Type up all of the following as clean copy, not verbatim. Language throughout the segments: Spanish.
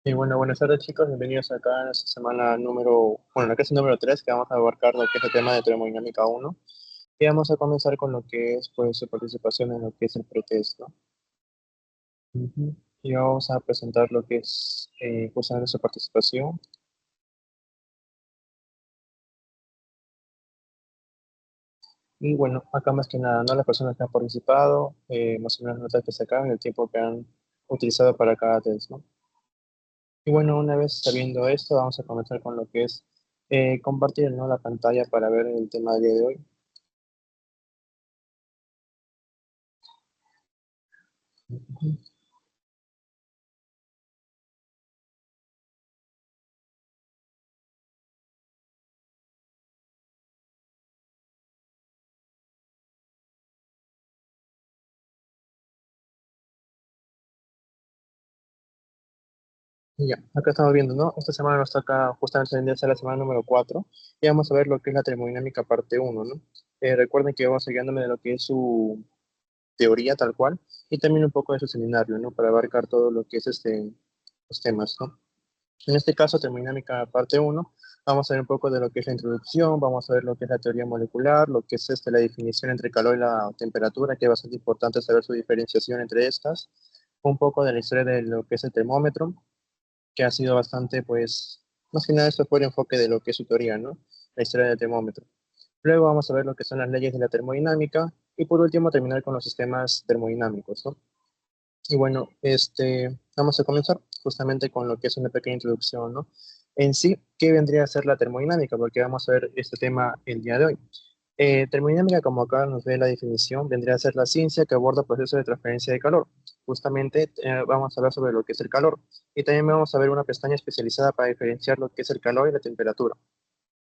Y bueno, buenas tardes chicos, bienvenidos acá a nuestra semana la clase número 3 que vamos a abarcar lo que es el tema de termodinámica uno. Y vamos a comenzar con lo que es pues su participación en lo que es el pretest, ¿no? Ujú. Y vamos a presentar lo que es justamente su participación. Y bueno, acá más que nada, ¿no? Las personas que han participado, más o menos notas que sacaron, el tiempo que han utilizado para cada test, ¿no? Y bueno, una vez sabiendo esto, vamos a comenzar con lo que es compartir, ¿no? La pantalla para ver el tema del día de hoy. Ujú. Ya, acá estamos viendo, ¿no? Esta semana nos toca justamente vendría a ser la semana número 4 y vamos a ver lo que es la termodinámica parte uno, ¿no? Recuerden que vamos a guiándome de lo que es su teoría tal cual y también un poco de su seminario, ¿no? Para abarcar todo lo que es los temas, ¿no? En este caso, termodinámica parte uno, vamos a ver un poco de lo que es la introducción, vamos a ver lo que es la teoría molecular, lo que es la definición entre calor y la temperatura, que es bastante importante saber su diferenciación entre estas, un poco de la historia de lo que es el termómetro, que ha sido bastante, pues, más que nada esto fue el enfoque de lo que es su teoría, ¿no? La historia del termómetro. Luego vamos a ver lo que son las leyes de la termodinámica y por último terminar con los sistemas termodinámicos, ¿no? Y bueno, vamos a comenzar justamente con lo que es una pequeña introducción, ¿no? En sí, ¿qué vendría a ser la termodinámica? Porque vamos a ver este tema el día de hoy. Termodinámica, como acá nos ve la definición, vendría a ser la ciencia que aborda procesos de transferencia de calor. Justamente vamos a hablar sobre lo que es el calor y también vamos a ver una pestaña especializada para diferenciar lo que es el calor y la temperatura.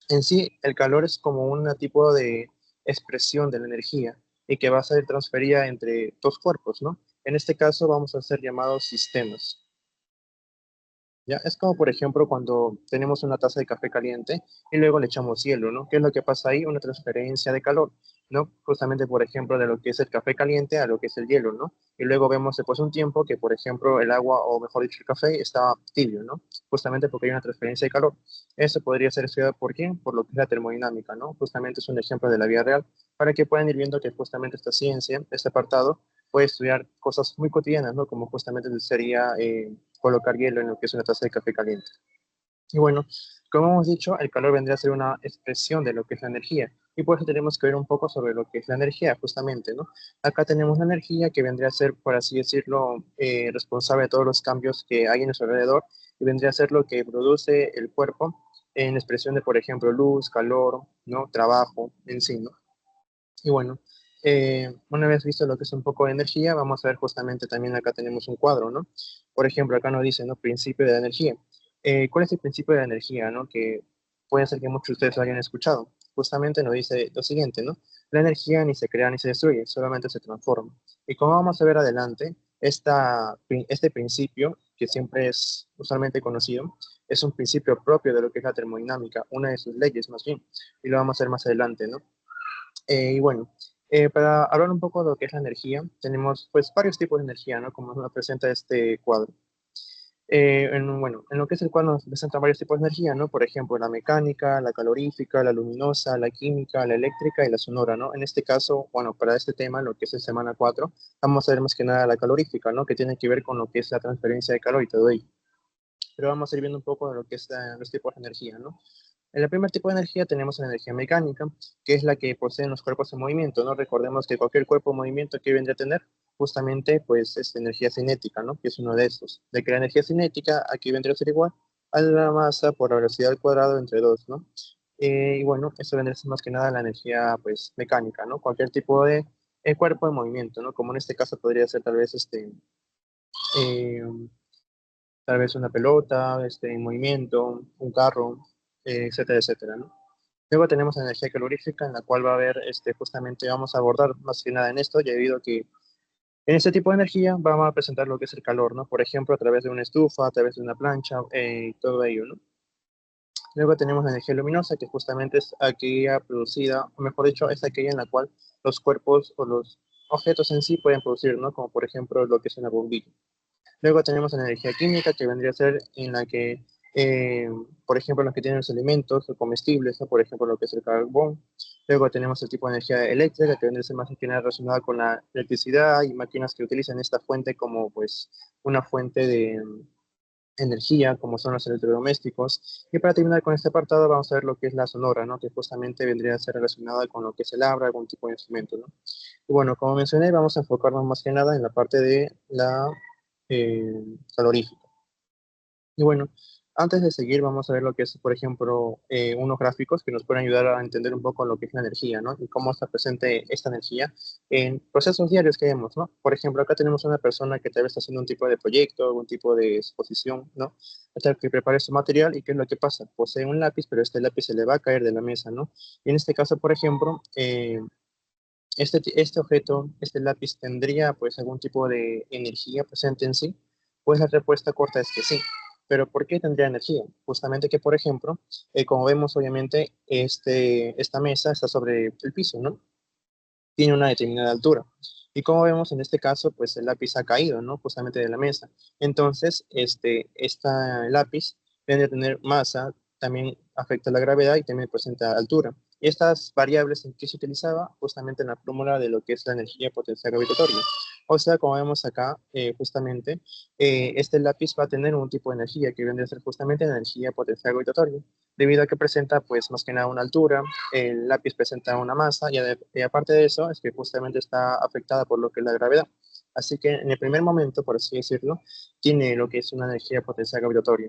En sí, el calor es como un tipo de expresión de la energía y que va a ser transferida entre dos cuerpos, ¿no? En este caso vamos a ser llamados sistemas. ¿Ya? Es como, por ejemplo, cuando tenemos una taza de café caliente y luego le echamos hielo, ¿no? ¿Qué es lo que pasa ahí? Una transferencia de calor, ¿no? Justamente, por ejemplo, de lo que es el café caliente a lo que es el hielo, ¿no? Y luego vemos después un tiempo que, por ejemplo, el agua, o mejor dicho, el café estaba tibio, ¿no? Justamente porque hay una transferencia de calor. Eso podría ser estudiado por quién? Por lo que es la termodinámica, ¿no? Justamente es un ejemplo de la vida real para que puedan ir viendo que justamente esta ciencia, este apartado, puede estudiar cosas muy cotidianas, ¿no? Como justamente sería colocar hielo en lo que es una taza de café caliente. Y bueno, como hemos dicho, el calor vendría a ser una expresión de lo que es la energía. Y por eso tenemos que ver un poco sobre lo que es la energía, justamente, ¿no? Acá tenemos la energía que vendría a ser, por así decirlo, responsable de todos los cambios que hay en nuestro alrededor y vendría a ser lo que produce el cuerpo en expresión de, por ejemplo, luz, calor, ¿no? Trabajo en sí, ¿no? Y bueno, una vez visto lo que es un poco de energía, vamos a ver justamente también acá tenemos un cuadro, ¿no? Por ejemplo, acá nos dice, ¿no? Principio de la energía. ¿Cuál es el principio de la energía, ¿no? Que puede ser que muchos de ustedes lo hayan escuchado. Justamente nos dice lo siguiente, ¿no? La energía ni se crea ni se destruye, solamente se transforma. Y como vamos a ver adelante, este principio, que siempre es usualmente conocido, es un principio propio de lo que es la termodinámica, una de sus leyes más bien, y lo vamos a ver más adelante, ¿no? Y bueno, para hablar un poco de lo que es la energía, tenemos pues varios tipos de energía, ¿no? Como nos presenta este cuadro. Bueno, en lo que es el cuadro nos presentan varios tipos de energía, ¿no? Por ejemplo, la mecánica, la calorífica, la luminosa, la química, la eléctrica y la sonora, ¿no? En este caso, bueno, para este tema, lo que es el semana 4, vamos a ver más que nada la calorífica, ¿no? Que tiene que ver con lo que es la transferencia de calor y todo ello. Pero vamos a ir viendo un poco de lo que es los tipos de energía, ¿no? En el primer tipo de energía tenemos la energía mecánica, que es la que poseen los cuerpos en movimiento, ¿no? Recordemos que cualquier cuerpo en movimiento que vendría a tener, justamente, pues, es energía cinética, ¿no? Que es uno de estos. De que la energía cinética aquí vendría a ser igual a la masa por la velocidad al cuadrado entre dos, ¿no? Y bueno, eso vendría a ser más que nada la energía, pues, mecánica, ¿no? Cualquier tipo de cuerpo en movimiento, ¿no? Como en este caso podría ser tal vez eh, tal vez una pelota, en movimiento, un carro, etcétera, etcétera, ¿no? Luego tenemos la energía calorífica, en la cual va a haber, justamente vamos a abordar más que nada en esto, ya debido a que en este tipo de energía vamos a presentar lo que es el calor, ¿no? Por ejemplo, a través de una estufa, a través de una plancha, todo ello, ¿no? Luego tenemos la energía luminosa, que justamente es aquella producida, o mejor dicho, es aquella en la cual los cuerpos o los objetos en sí pueden producir, ¿no? Como por ejemplo lo que es una bombilla. Luego tenemos la energía química, que vendría a ser en la que, eh, por ejemplo, los que tienen los alimentos o comestibles, ¿no? Por ejemplo, lo que es el carbón. Luego tenemos el tipo de energía eléctrica, que vendría a ser más que nada relacionada con la electricidad y máquinas que utilizan esta fuente como, pues, una fuente de energía, como son los electrodomésticos. Y para terminar con este apartado, vamos a ver lo que es la sonora, ¿no? Que justamente vendría a ser relacionada con lo que es el habla, algún tipo de instrumento, ¿no? Y bueno, como mencioné, vamos a enfocarnos más que nada en la parte de la calorífica. Y bueno, antes de seguir, vamos a ver lo que es, por ejemplo, unos gráficos que nos pueden ayudar a entender un poco lo que es la energía, ¿no? Y cómo está presente esta energía en procesos diarios que vemos, ¿no? Por ejemplo, acá tenemos una persona que tal vez está haciendo un tipo de proyecto, algún tipo de exposición, ¿no? Hasta que prepare su material y ¿qué es lo que pasa? Posee un lápiz, pero este lápiz se le va a caer de la mesa, ¿no? Y en este caso, por ejemplo, este objeto, este lápiz, ¿tendría pues algún tipo de energía presente en sí? Pues la respuesta corta es que sí. Pero ¿por qué tendría energía? Justamente que, por ejemplo, como vemos, obviamente, esta mesa está sobre el piso, ¿no? Tiene una determinada altura. Y como vemos en este caso, pues el lápiz ha caído, ¿no? Justamente de la mesa. Entonces, esta lápiz tiende a tener masa, también afecta la gravedad y también presenta altura. Y estas variables en que se utilizaba justamente en la fórmula de lo que es la energía potencial gravitatoria. O sea, como vemos acá, justamente, este lápiz va a tener un tipo de energía que viene a ser justamente la energía potencial gravitatoria, debido a que presenta, pues, más que nada una altura, el lápiz presenta una masa y aparte de eso es que justamente está afectada por lo que es la gravedad. Así que en el primer momento, por así decirlo, tiene lo que es una energía potencial gravitatoria.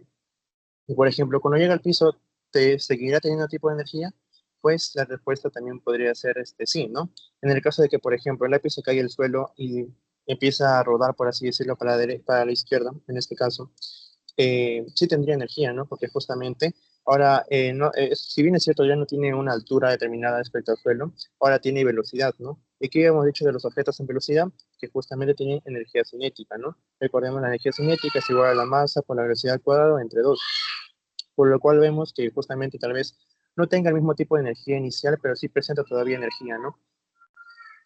Y por ejemplo, cuando llega al piso, ¿te seguirá teniendo tipo de energía? Pues la respuesta también podría ser sí, ¿no? En el caso de que, por ejemplo, el lápiz se caiga al suelo y empieza a rodar, por así decirlo, para la izquierda, en este caso, sí tendría energía, ¿no? Porque justamente ahora, no, si bien es cierto, ya no tiene una altura determinada respecto al suelo, ahora tiene velocidad, ¿no? ¿Y qué habíamos dicho de los objetos en velocidad? Que justamente tienen energía cinética, ¿no? Recordemos, la energía cinética es igual a la masa por la velocidad al cuadrado entre 2, por lo cual vemos que justamente tal vez no tenga el mismo tipo de energía inicial, pero sí presenta todavía energía, ¿no?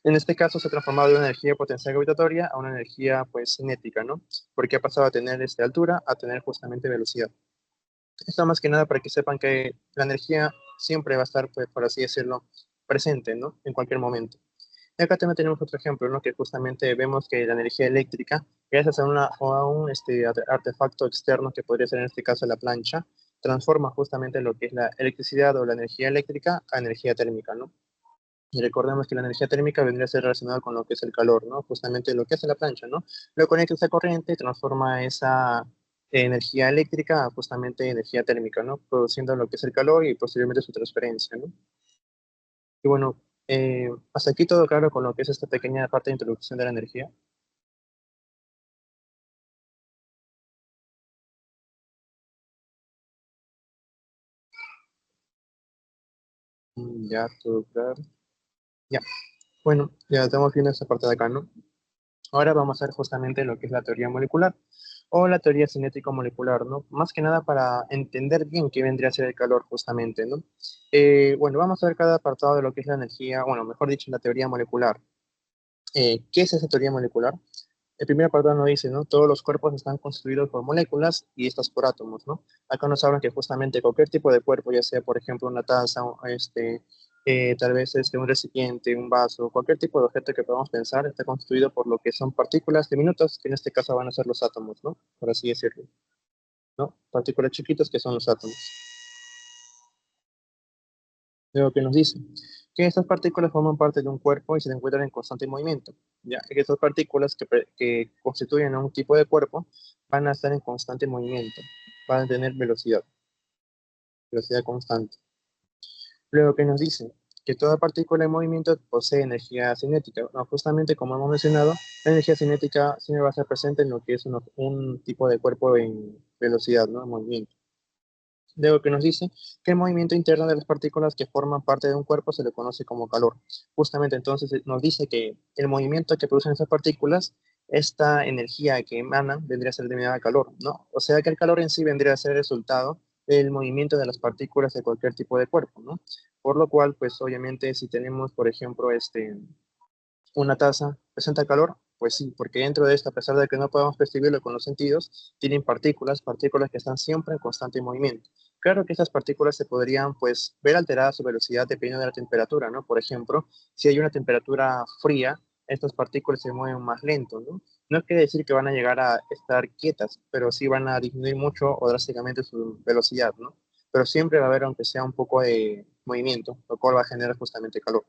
En este caso se ha transformado de una energía potencial gravitatoria a una energía pues cinética, ¿no? Porque ha pasado a tener altura a tener justamente velocidad. Esto más que nada para que sepan que la energía siempre va a estar, pues, por así decirlo, presente, ¿no? En cualquier momento. Y acá también tenemos otro ejemplo, ¿no? Que justamente vemos que la energía eléctrica, gracias a un artefacto externo que podría ser en este caso la plancha, transforma justamente lo que es la electricidad o la energía eléctrica a energía térmica, ¿no? Y recordemos que la energía térmica vendría a ser relacionada con lo que es el calor, ¿no? Justamente lo que hace la plancha, ¿no? Lo conecta a esa corriente y transforma esa energía eléctrica a justamente energía térmica, ¿no? Produciendo lo que es el calor y posteriormente su transferencia, ¿no? Y bueno, hasta aquí todo claro con lo que es esta pequeña parte de introducción de la energía. Ya, todo claro. Ya, bueno, ya estamos viendo esta parte de acá, ¿no? Ahora vamos a ver justamente lo que es la teoría molecular o la teoría cinético-molecular, ¿no? Más que nada para entender bien qué vendría a ser el calor justamente, ¿no? Bueno, vamos a ver cada apartado de lo que es la energía, bueno, mejor dicho, la teoría molecular. ¿Qué es esa teoría molecular? El primer apartado nos dice, ¿no? Todos los cuerpos están constituidos por moléculas y estas por átomos, ¿no? Acá nos hablan que justamente cualquier tipo de cuerpo, ya sea, por ejemplo, una taza, tal vez un recipiente, un vaso, cualquier tipo de objeto que podamos pensar, está constituido por lo que son partículas diminutas, que en este caso van a ser los átomos, ¿no? Por así decirlo, ¿no? Partículas chiquitas que son los átomos. Luego que nos dice que estas partículas forman parte de un cuerpo y se encuentran en constante movimiento. Ya que estas partículas que constituyen a un tipo de cuerpo van a estar en constante movimiento, van a tener velocidad, velocidad constante. Luego que nos dice que toda partícula en movimiento posee energía cinética. No, justamente como hemos mencionado, la energía cinética siempre va a estar presente en lo que es un tipo de cuerpo en velocidad, ¿no? En movimiento. Luego que nos dice que el movimiento interno de las partículas que forman parte de un cuerpo se le conoce como calor. Justamente entonces nos dice que el movimiento que producen esas partículas, esta energía que emanan, vendría a ser denominada calor, ¿no? O sea que el calor en sí vendría a ser el resultado del movimiento de las partículas de cualquier tipo de cuerpo, ¿no? Por lo cual, pues obviamente si tenemos, por ejemplo, una taza, presenta calor, Pues sí, porque dentro de esto, a pesar de que no podemos percibirlo con los sentidos, tienen partículas que están siempre en constante movimiento. Claro que estas partículas se podrían, pues, ver alterada su velocidad dependiendo de la temperatura, ¿no? Por ejemplo, si hay una temperatura fría, estas partículas se mueven más lento, ¿no? No quiere decir que van a llegar a estar quietas, pero sí van a disminuir mucho o drásticamente su velocidad, ¿no? Pero siempre va a haber, aunque sea un poco de movimiento, lo cual va a generar justamente calor.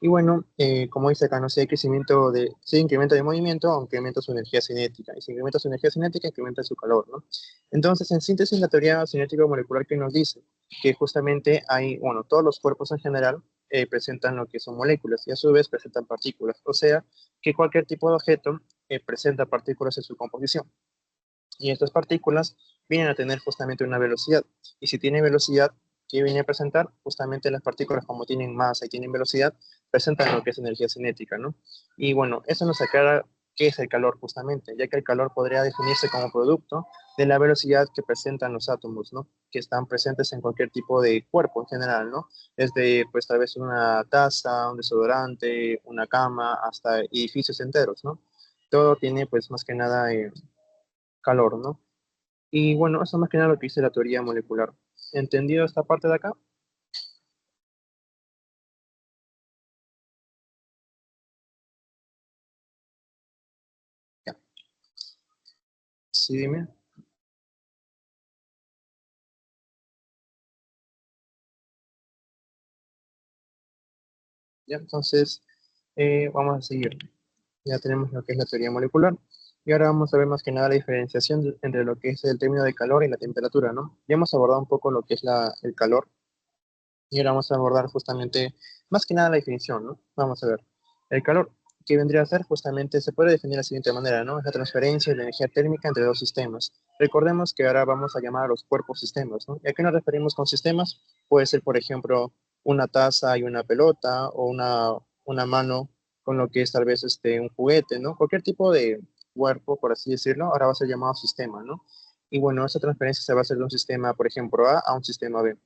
Y bueno, como dice acá, no sé, si hay incremento de movimiento, aunque incrementa su energía cinética. Y si incrementa su energía cinética, incrementa su calor, ¿no? Entonces, en síntesis, la teoría cinética molecular que nos dice que justamente hay, bueno, todos los cuerpos en general presentan lo que son moléculas y a su vez presentan partículas. O sea, que cualquier tipo de objeto presenta partículas en su composición. Y estas partículas vienen a tener justamente una velocidad. Y si tiene velocidad, ¿qué viene a presentar? Justamente las partículas, como tienen masa y tienen velocidad, presentan lo que es energía cinética, ¿no? Y bueno, eso nos aclara qué es el calor justamente, ya que el calor podría definirse como producto de la velocidad que presentan los átomos, ¿no? Que están presentes en cualquier tipo de cuerpo en general, ¿no? Desde, pues, tal vez una taza, un desodorante, una cama, hasta edificios enteros, ¿no? Todo tiene, pues, más que nada calor, ¿no? Y bueno, eso más que nada lo que dice la teoría molecular. ¿Entendido esta parte de acá? Ya. Sí, dime. Ya, entonces, vamos a seguir. Ya tenemos lo que es la teoría molecular. Y ahora vamos a ver más que nada la diferenciación entre lo que es el término de calor y la temperatura, ¿no? Ya hemos abordado un poco lo que es el calor. Y ahora vamos a abordar justamente, más que nada la definición, ¿no? Vamos a ver. El calor, que vendría a ser justamente, se puede definir de la siguiente manera, ¿no? Es la transferencia de energía térmica entre dos sistemas. Recordemos que ahora vamos a llamar a los cuerpos sistemas, ¿no? ¿Y a qué nos referimos con sistemas? Puede ser, por ejemplo, una taza y una pelota, o una mano con lo que es tal vez un juguete, ¿no? Cualquier tipo de cuerpo, por así decirlo, ahora va a ser llamado sistema, ¿no? Y bueno, esa transferencia se va a hacer de un sistema, por ejemplo, A un sistema B.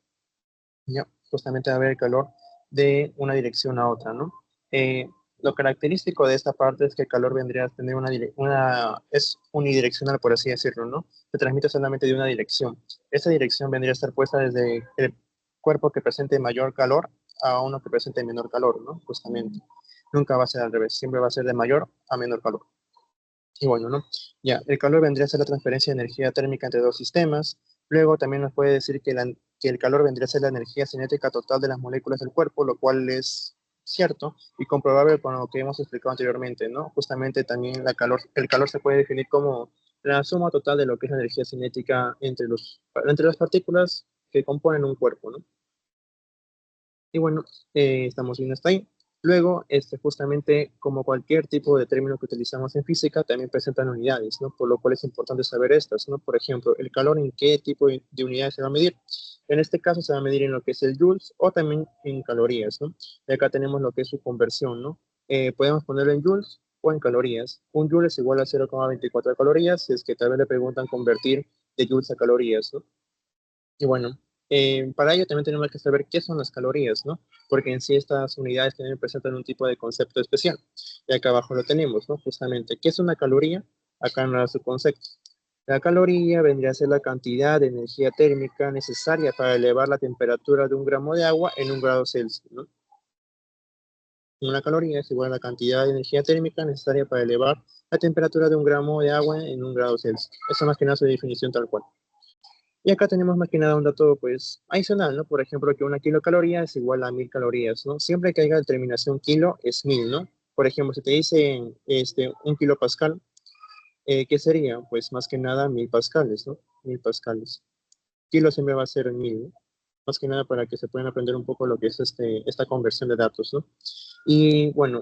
Ya, justamente va a haber el calor de una dirección a otra, ¿no? Lo característico de esta parte es que el calor vendría a tener es unidireccional, por así decirlo, ¿no? Se transmite solamente de una dirección. Esa dirección vendría a estar puesta desde el cuerpo que presente mayor calor a uno que presente menor calor, ¿no? Justamente. Nunca va a ser al revés, siempre va a ser de mayor a menor calor. Y bueno, ¿no? Ya, el calor vendría a ser la transferencia de energía térmica entre dos sistemas. Luego también nos puede decir que el calor vendría a ser la energía cinética total de las moléculas del cuerpo, lo cual es cierto y comprobable con lo que hemos explicado anteriormente, ¿no? Justamente también el calor se puede definir como la suma total de lo que es la energía cinética entre las partículas que componen un cuerpo, ¿no? Y bueno, estamos viendo hasta ahí. Luego, justamente como cualquier tipo de término que utilizamos en física, también presentan unidades, ¿no? Por lo cual es importante saber estas, ¿no? Por ejemplo, el calor, ¿en qué tipo de unidades se va a medir? En este caso se va a medir en lo que es el joules o también en calorías, ¿no? Y acá tenemos lo que es su conversión, ¿no? Podemos ponerlo en joules o en calorías. Un joule es igual a 0,24 calorías, si es que tal vez le preguntan convertir de joules a calorías, ¿no? Y bueno, para ello también tenemos que saber qué son las calorías, ¿no? Porque en sí estas unidades también presentan un tipo de concepto especial. Y acá abajo lo tenemos, ¿no? Justamente, ¿qué es una caloría? Acá no da su concepto. La caloría vendría a ser la cantidad de energía térmica necesaria para elevar la temperatura de un gramo de agua en un grado Celsius, ¿no? Una caloría es igual a la cantidad de energía térmica necesaria para elevar la temperatura de un gramo de agua en un grado Celsius. Eso más que nada es su definición tal cual. Y acá tenemos más que nada un dato, pues, adicional, ¿no? Por ejemplo, que una kilocaloría es igual a 1000 calorías, ¿no? Siempre que haya determinación kilo es 1000, ¿no? Por ejemplo, si te dicen un kilopascal, ¿qué sería? Pues más que nada 1000 pascales, ¿no? 1000 pascales. Kilo siempre va a ser 1000, ¿no? Más que nada para que se puedan aprender un poco lo que es esta conversión de datos, ¿no? Y bueno,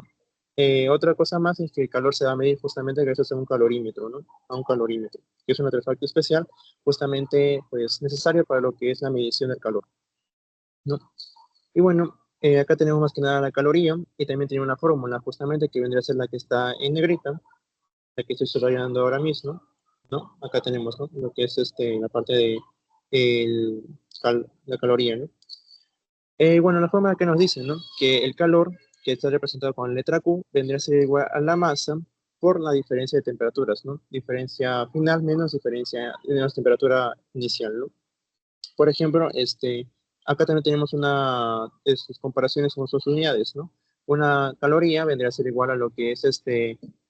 otra cosa más es que el calor se va a medir justamente gracias a un calorímetro, ¿no? A un calorímetro, que es un artefacto especial justamente pues necesario para lo que es la medición del calor, ¿no? Y bueno, acá tenemos más que nada la caloría y también tiene una fórmula justamente que vendría a ser la que está en negrita, la que estoy subrayando ahora mismo, ¿no? Acá tenemos, ¿no? Lo que es la parte de la caloría, ¿no? Bueno, la fórmula que nos dice, ¿no? Que el calor que está representado con la letra Q, vendría a ser igual a la masa por la diferencia de temperaturas, ¿no? Diferencia final menos temperatura inicial, ¿no? Por ejemplo, acá también tenemos comparaciones con sus unidades, ¿no? Una caloría vendría a ser igual a lo que es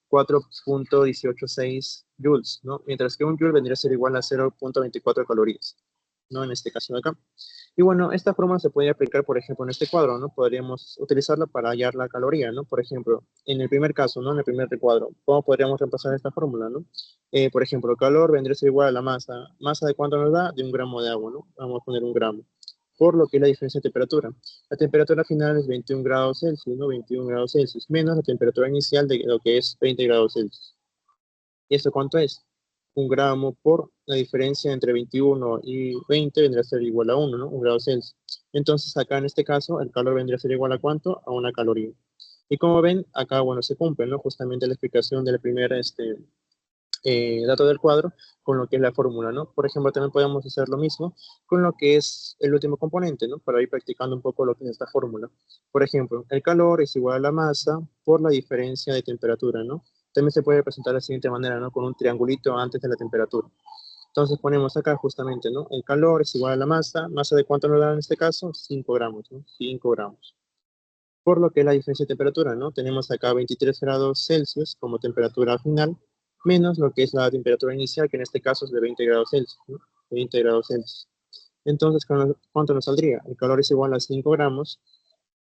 4,186 joules, ¿no? Mientras que un joule vendría a ser igual a 0,24 calorías, ¿no? En este caso de acá. Y bueno, esta fórmula se puede aplicar, por ejemplo, en este cuadro, ¿no? Podríamos utilizarla para hallar la caloría, ¿no? Por ejemplo, en el primer caso, ¿no? En el primer recuadro, ¿cómo podríamos reemplazar esta fórmula, ¿no? Por ejemplo, calor vendría a ser igual a la masa. ¿Masa de cuánto nos da? De 1 gramo de agua, ¿no? Vamos a poner 1 gramo. Por lo que es la diferencia de temperatura. La temperatura final es 21 grados Celsius, ¿no? 21 grados Celsius, menos la temperatura inicial de lo que es 20 grados Celsius. ¿Y esto cuánto es? 1 gramo por la diferencia entre 21 y 20 vendría a ser igual a 1, ¿no? 1 grado Celsius. Entonces acá en este caso el calor vendría a ser igual a ¿cuánto? A una caloría. Y como ven, acá, bueno, se cumple, ¿no? Justamente la explicación del primer dato del cuadro con lo que es la fórmula, ¿no? Por ejemplo, también podemos hacer lo mismo con lo que es el último componente, ¿no? Para ir practicando un poco lo que es esta fórmula. Por ejemplo, el calor es igual a la masa por la diferencia de temperatura, ¿no? También se puede representar de la siguiente manera, ¿no? Con un triangulito antes de la temperatura. Entonces ponemos acá justamente, ¿no? El calor es igual a la masa de cuánto nos da en este caso, 5 gramos, ¿no? 5 gramos. Por lo que es la diferencia de temperatura, ¿no? Tenemos acá 23 grados Celsius como temperatura final, menos lo que es la temperatura inicial, que en este caso es de 20 grados Celsius, ¿no? 20 grados Celsius. Entonces, ¿cuánto nos saldría? El calor es igual a 5 gramos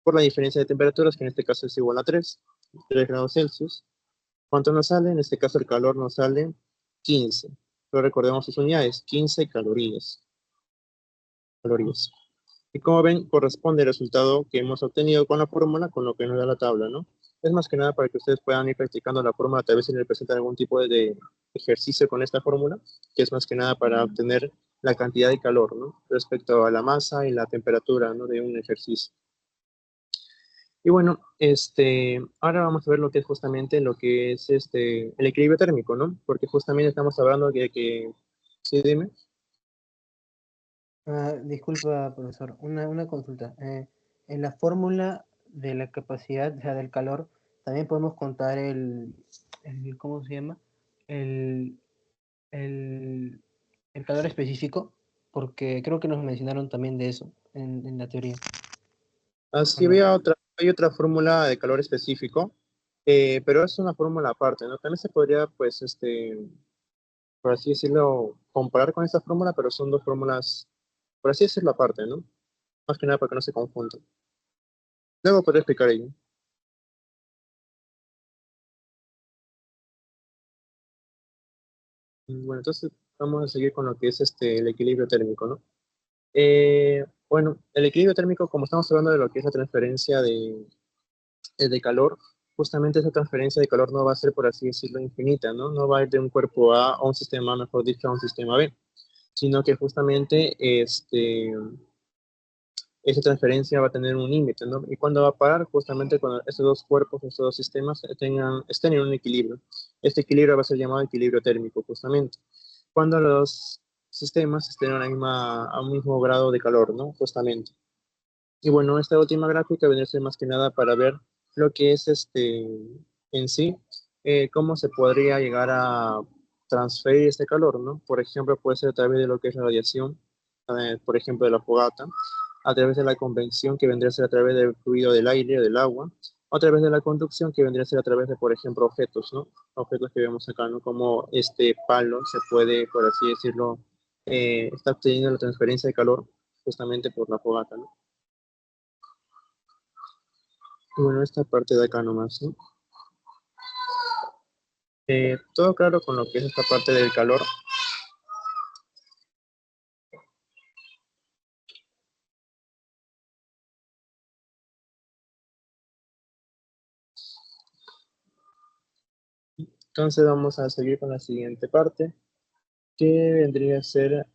por la diferencia de temperaturas, que en este caso es igual a 3 grados Celsius. ¿Cuánto nos sale? En este caso el calor nos sale 15. Pero recordemos sus unidades, 15 calorías. Calorías. Y como ven, corresponde el resultado que hemos obtenido con la fórmula con lo que nos da la tabla, ¿no? Es más que nada para que ustedes puedan ir practicando la fórmula, tal vez si les presentan algún tipo de ejercicio con esta fórmula, que es más que nada para obtener la cantidad de calor, ¿no? Respecto a la masa y la temperatura, ¿no? De un ejercicio. Y bueno, ahora vamos a ver lo que es justamente lo que es el equilibrio térmico, ¿no? Porque justamente estamos hablando de que, sí, dime. Disculpa, profesor, una consulta. En la fórmula de la capacidad, o sea, del calor, también podemos contar ¿cómo se llama? El, el, el calor específico, porque creo que nos mencionaron también de eso en la teoría, ¿o Así no? hay otra fórmula de calor específico, pero es una fórmula aparte, ¿no? También se podría, pues, por así decirlo, comparar con esta fórmula, pero son dos fórmulas, por así decirlo, aparte, ¿no? Más que nada para que no se confundan. Luego podré explicar ello. Bueno, entonces vamos a seguir con lo que es el equilibrio térmico, ¿no? Bueno, el equilibrio térmico, como estamos hablando de lo que es la transferencia de calor, justamente esa transferencia de calor no va a ser, por así decirlo, infinita, ¿no? No va a ir de un cuerpo A un sistema A, mejor dicho, a un sistema B, sino que justamente esa transferencia va a tener un límite, ¿no? ¿Y cuándo va a parar? Justamente cuando estos dos cuerpos, estos dos sistemas estén en un equilibrio. Este equilibrio va a ser llamado equilibrio térmico, justamente. Cuando los sistemas estén a un mismo grado de calor, ¿no? Justamente. Y bueno, esta última gráfica vendría a ser más que nada para ver lo que es en sí, cómo se podría llegar a transferir este calor, ¿no? Por ejemplo, puede ser a través de lo que es la radiación, por ejemplo, de la fogata, a través de la convección, que vendría a ser a través del fluido del aire o del agua, o a través de la conducción, que vendría a ser a través de, por ejemplo, objetos, ¿no? Objetos que vemos acá, ¿no? Como este palo se puede, por así decirlo, está obteniendo la transferencia de calor justamente por la fogata, ¿no? Y bueno, esta parte de acá nomás, ¿no? Todo claro con lo que es esta parte del calor. Entonces vamos a seguir con la siguiente parte, que vendría a ser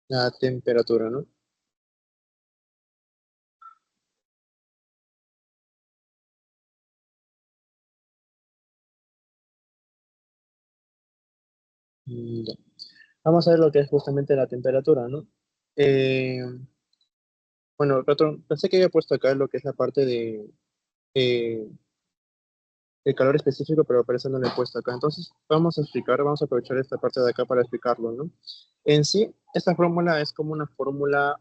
la temperatura, ¿no? Ya. Vamos a ver lo que es justamente la temperatura, ¿no? Eh, Bueno, Ratón, pensé que había puesto acá lo que es la parte de eh, el calor específico, pero parece no lo he puesto acá. Entonces, vamos a aprovechar esta parte de acá para explicarlo, ¿no? En sí, esta fórmula es como una fórmula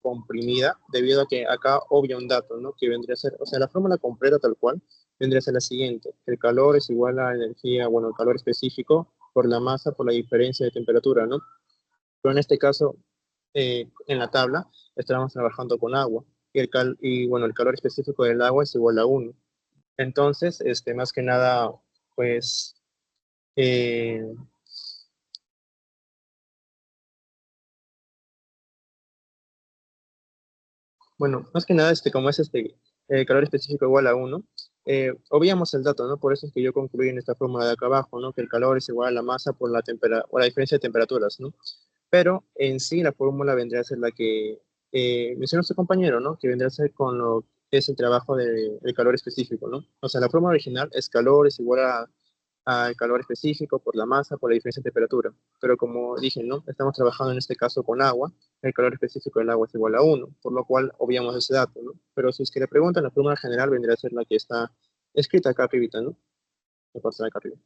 comprimida, debido a que acá obvia un dato, ¿no? Que vendría a ser, o sea, la fórmula completa tal cual, vendría a ser la siguiente. El calor es igual a energía, bueno, el calor específico por la masa, por la diferencia de temperatura, ¿no? Pero en este caso, en la tabla, estamos trabajando con agua. Y bueno, el calor específico del agua es igual a uno. Entonces, más que nada, pues, eh, bueno, más que nada, como es calor específico igual a uno, obviamos el dato, ¿no? Por eso es que yo concluí en esta fórmula de acá abajo, ¿no? Que el calor es igual a la masa por o la diferencia de temperaturas, ¿no? Pero en sí la fórmula vendría a ser la que mencionó su compañero, ¿no? Que vendría a ser con lo que es el trabajo del calor específico, ¿no? O sea, la fórmula original es calor es igual al calor específico por la masa, por la diferencia de temperatura. Pero como dije, ¿no? Estamos trabajando en este caso con agua, el calor específico del agua es igual a uno, por lo cual obviamos ese dato, ¿no? Pero si es que le preguntan, la fórmula general vendría a ser la que está escrita acá arribita, ¿no? La parte de acá arriba.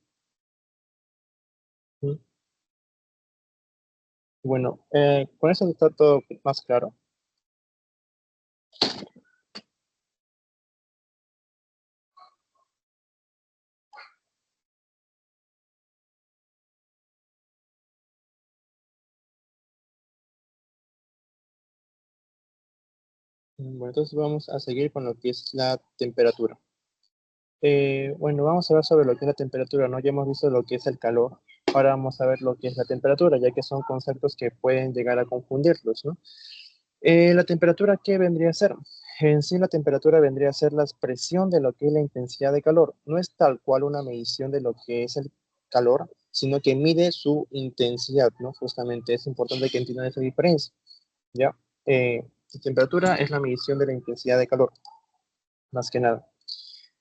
¿Mm? Bueno, con eso está todo más claro. Bueno, entonces vamos a seguir con lo que es la temperatura. Bueno, vamos a ver sobre lo que es la temperatura, ¿no? Ya hemos visto lo que es el calor. Ahora vamos a ver lo que es la temperatura, ya que son conceptos que pueden llegar a confundirlos, ¿no? La temperatura, ¿qué vendría a ser? En sí, la temperatura vendría a ser la expresión de lo que es la intensidad de calor. No es tal cual una medición de lo que es el calor, sino que mide su intensidad, ¿no? Justamente es importante que entiendan esa diferencia, ¿ya? La temperatura es la medición de la intensidad de calor, más que nada.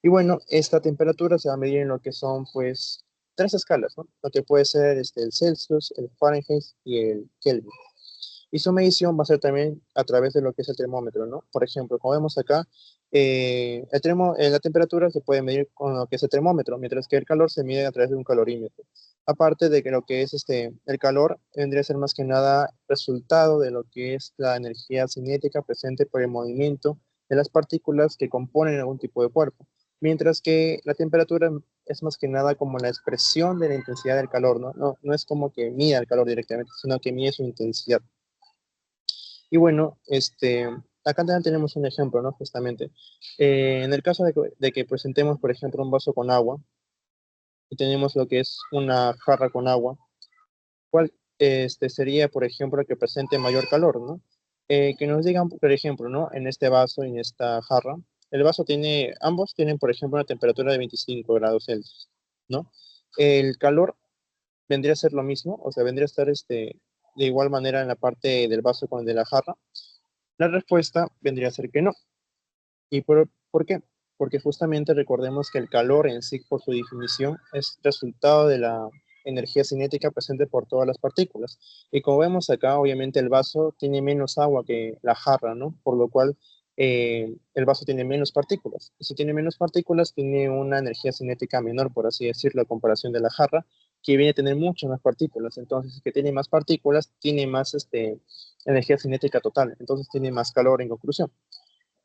Y bueno, esta temperatura se va a medir en lo que son, pues, tres escalas, ¿no? Lo que puede ser el Celsius, el Fahrenheit y el Kelvin. Y su medición va a ser también a través de lo que es el termómetro, ¿no? Por ejemplo, como vemos acá, la temperatura se puede medir con lo que es el termómetro, mientras que el calor se mide a través de un calorímetro. Aparte de que lo que es el calor vendría a ser más que nada resultado de lo que es la energía cinética presente por el movimiento de las partículas que componen algún tipo de cuerpo. Mientras que la temperatura es más que nada como la expresión de la intensidad del calor, ¿no? No es como que mida el calor directamente, sino que mide su intensidad. Y bueno, acá también tenemos un ejemplo, ¿no? Justamente. En el caso de que presentemos, por ejemplo, un vaso con agua y tenemos lo que es una jarra con agua, ¿cuál sería, por ejemplo, el que presente mayor calor, ¿no? Que nos digan, por ejemplo, ¿no? En este vaso y en esta jarra, ambos tienen, por ejemplo, una temperatura de 25 grados Celsius, ¿no? El calor vendría a ser lo mismo, o sea, vendría a estar de igual manera en la parte del vaso con el de la jarra. La respuesta vendría a ser que no. ¿Y por qué? Porque justamente recordemos que el calor en sí, por su definición, es resultado de la energía cinética presente por todas las partículas. Y como vemos acá, obviamente el vaso tiene menos agua que la jarra, ¿no? Por lo cual el vaso tiene menos partículas. Y si tiene menos partículas, tiene una energía cinética menor, por así decirlo, a comparación de la jarra, que viene a tener muchas más partículas. Entonces, el que tiene más partículas, tiene más energía cinética total. Entonces, tiene más calor en conclusión.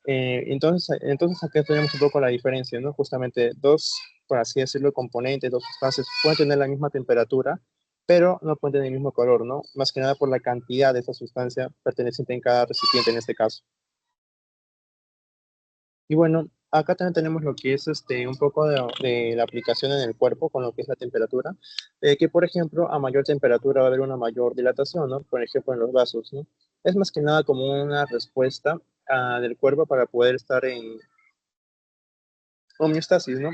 Entonces acá tenemos un poco la diferencia, ¿no? Justamente dos, por así decirlo, componentes, dos sustancias pueden tener la misma temperatura, pero no pueden tener el mismo color, ¿no? Más que nada por la cantidad de esa sustancia perteneciente en cada recipiente en este caso. Y bueno, acá también tenemos lo que es un poco de la aplicación en el cuerpo con lo que es la temperatura, que por ejemplo a mayor temperatura va a haber una mayor dilatación, ¿no? Por ejemplo en los vasos, ¿no? Es más que nada como una respuesta del cuerpo para poder estar en homeostasis, ¿no?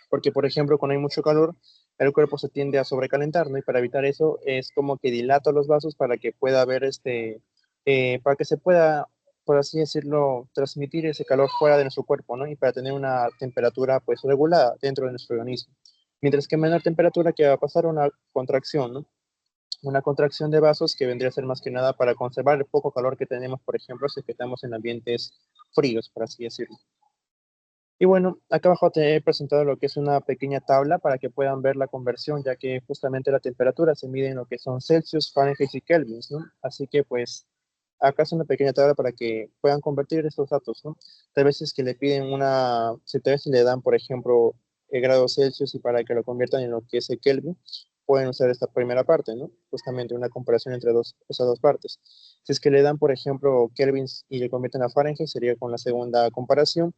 Porque, por ejemplo, cuando hay mucho calor, el cuerpo se tiende a sobrecalentar, ¿no? Y para evitar eso es como que dilata los vasos para que pueda haber para que se pueda, por así decirlo, transmitir ese calor fuera de nuestro cuerpo, ¿no? Y para tener una temperatura, pues, regulada dentro de nuestro organismo. Mientras que a menor temperatura, que va a pasar una contracción, ¿no? una contracción de vasos que vendría a ser más que nada para conservar el poco calor que tenemos, por ejemplo, si es que estamos en ambientes fríos, por así decirlo. Y bueno, acá abajo te he presentado lo que es una pequeña tabla para que puedan ver la conversión, ya que justamente la temperatura se mide en lo que son Celsius, Fahrenheit y Kelvins, ¿no? Así que pues acá es una pequeña tabla para que puedan convertir estos datos, ¿no? Tal vez es que le piden una, si tal vez le dan, por ejemplo, el grado Celsius y para que lo conviertan en lo que es el Kelvin, pueden usar esta primera parte, ¿no? Justamente una comparación entre esas dos partes. Si es que le dan, por ejemplo, Kelvins y le convierten a Fahrenheit, sería con la segunda comparación.